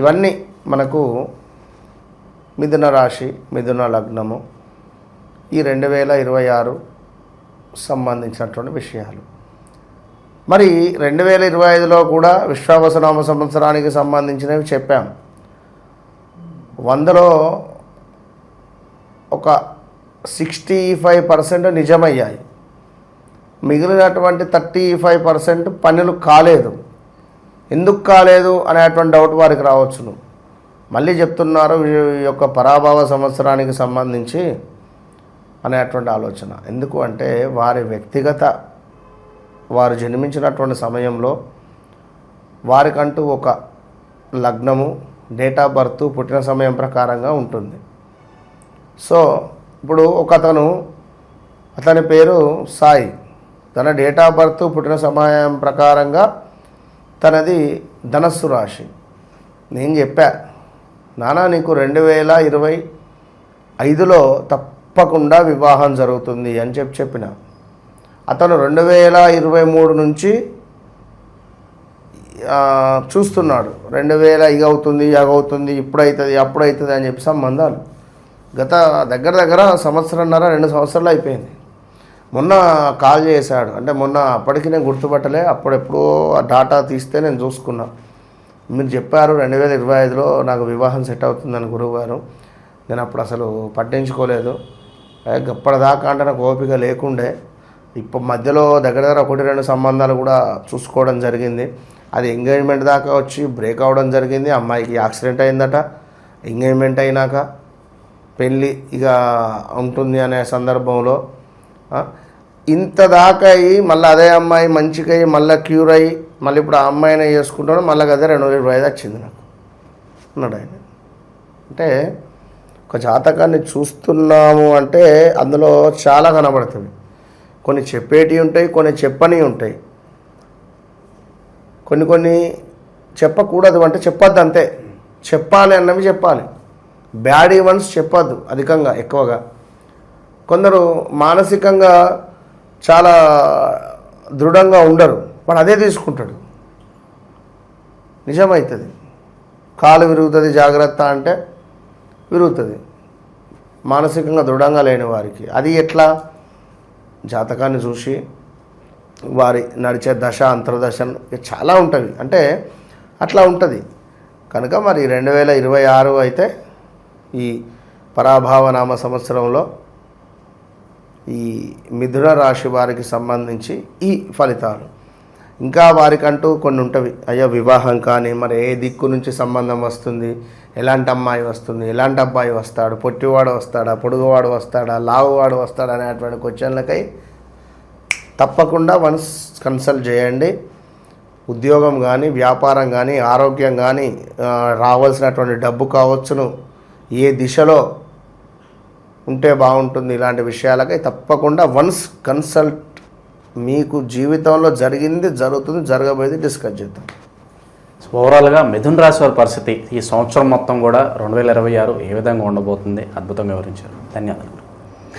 ఇవన్నీ మనకు మిథున రాశి, మిథున లగ్నము ఈ 2026 సంబంధించినటువంటి విషయాలు. మరి 2025లో కూడా విశ్వావసనామ సంవత్సరానికి సంబంధించినవి చెప్పాం. 100లో ఒక 65% నిజమయ్యాయి. మిగిలినటువంటి 35% పనులు కాలేదు. ఎందుకు కాలేదు అనేటువంటి డౌట్ వారికి రావచ్చును. మళ్ళీ చెప్తున్నారు ఈ యొక్క పరాభవ సంవత్సరానికి సంబంధించి అనేటువంటి ఆలోచన. ఎందుకు అంటే వారి వ్యక్తిగత వారు జన్మించినటువంటి సమయంలో వారికంటూ ఒక లగ్నము, డేట్ ఆఫ్ బర్త్, పుట్టిన సమయం ప్రకారంగా ఉంటుంది. సో ఇప్పుడు అతని పేరు సాయి, తన డేట్ ఆఫ్ బర్త్, పుట్టిన సమయం ప్రకారంగా తనది ధనస్సు రాశి. నేను చెప్పా, నానా నీకు 2025లో తప్పకుండా వివాహం జరుగుతుంది అని చెప్పిన. అతను 2023 నుంచి చూస్తున్నాడు. 2000 ఇగవుతుంది, అప్పుడవుతుంది అని చెప్పి సంబంధాలు గత దగ్గర సంవత్సరంన్నర 2 సంవత్సరాలు అయిపోయింది. మొన్న కాల్ చేశాడు. అంటే మొన్న అప్పటికి నేను గుర్తుపట్టలే, అప్పుడెప్పుడో ఆ డాటా తీస్తే నేను చూసుకున్నా. మీరు చెప్పారు 2025లో నాకు వివాహం సెట్ అవుతుందని గురువుగారు. నేను అప్పుడు అసలు పట్టించుకోలేదు. గప్పటిదాకా అంటే నాకు ఓపిక లేకుండే. ఇప్పుడు మధ్యలో దగ్గర 1-2 సంబంధాలు కూడా చూసుకోవడం జరిగింది. అది ఎంగేజ్మెంట్ దాకా వచ్చి బ్రేక్ అవ్వడం జరిగింది. అమ్మాయికి యాక్సిడెంట్ అయిందట. ఎంగేజ్మెంట్ అయినాక పెళ్ళి ఇక ఉంటుంది అనే సందర్భంలో ఇంత దాకా అయ్యి మళ్ళీ అదే అమ్మాయి మంచిగా అయ్యి మళ్ళీ క్యూర్ అయ్యి మళ్ళీ ఇప్పుడు ఆ అమ్మాయినే చేసుకుంటాడు. మళ్ళీ అదే 2025 వచ్చింది నాకు అన్నాడు ఆయన. అంటే ఒక జాతకాన్ని చూస్తున్నాము అంటే అందులో చాలా కనబడుతుంది. కొన్ని చెప్పేటివి ఉంటాయి, కొన్ని చెప్పని ఉంటాయి. కొన్ని చెప్పకూడదు అంటే చెప్పొద్దు అంతే. చెప్పాలి అన్నవి చెప్పాలి, బ్యాడ్ ఈవెంట్స్ చెప్పొద్దు అధికంగా ఎక్కువగా. కొందరు మానసికంగా చాలా దృఢంగా ఉండరు, వాడు అదే తీసుకుంటాడు, నిజమవుతుంది. కాలు విరుగుతుంది జాగ్రత్త అంటే విరుగుతుంది మానసికంగా దృఢంగా లేని వారికి. అది ఎట్లా? జాతకాన్ని చూసి వారి నడిచే దశ అంతర్దశ చాలా ఉంటుంది, అంటే అట్లా ఉంటుంది. కనుక మరి 2026 అయితే ఈ పరాభావనామ సంవత్సరంలో ఈ మిథున రాశి వారికి సంబంధించి ఈ ఫలితాలు. ఇంకా వారికంటూ కొన్ని ఉంటవి, అయ్యో వివాహం కానీ, మరి ఏ దిక్కు నుంచి సంబంధం వస్తుంది, ఎలాంటి అమ్మాయి వస్తుంది, ఎలాంటి అబ్బాయి వస్తాడు, పొట్టివాడు వస్తాడా, పొడుగువాడు వస్తాడా, లావువాడు వస్తాడా అనేటువంటి క్వశ్చన్లకై తప్పకుండా వన్స్ కన్సల్ట్ చేయండి. ఉద్యోగం కానీ, వ్యాపారం కానీ, ఆరోగ్యం కానీ, రావాల్సినటువంటి డబ్బు కావచ్చును, ఏ దిశలో ఉంటే బాగుంటుంది, ఇలాంటి విషయాలకై తప్పకుండా వన్స్ కన్సల్ట్. మీకు జీవితంలో జరిగింది, జరుగుతుంది, జరగబోయేది డిస్కస్ చేద్దాం. ఓవరాల్గా మిథున్ రాశి వారి పరిస్థితి ఈ సంవత్సరం మొత్తం కూడా 2026 ఏ విధంగా ఉండబోతుంది అద్భుతంగా వివరించారు. ధన్యవాదాలు.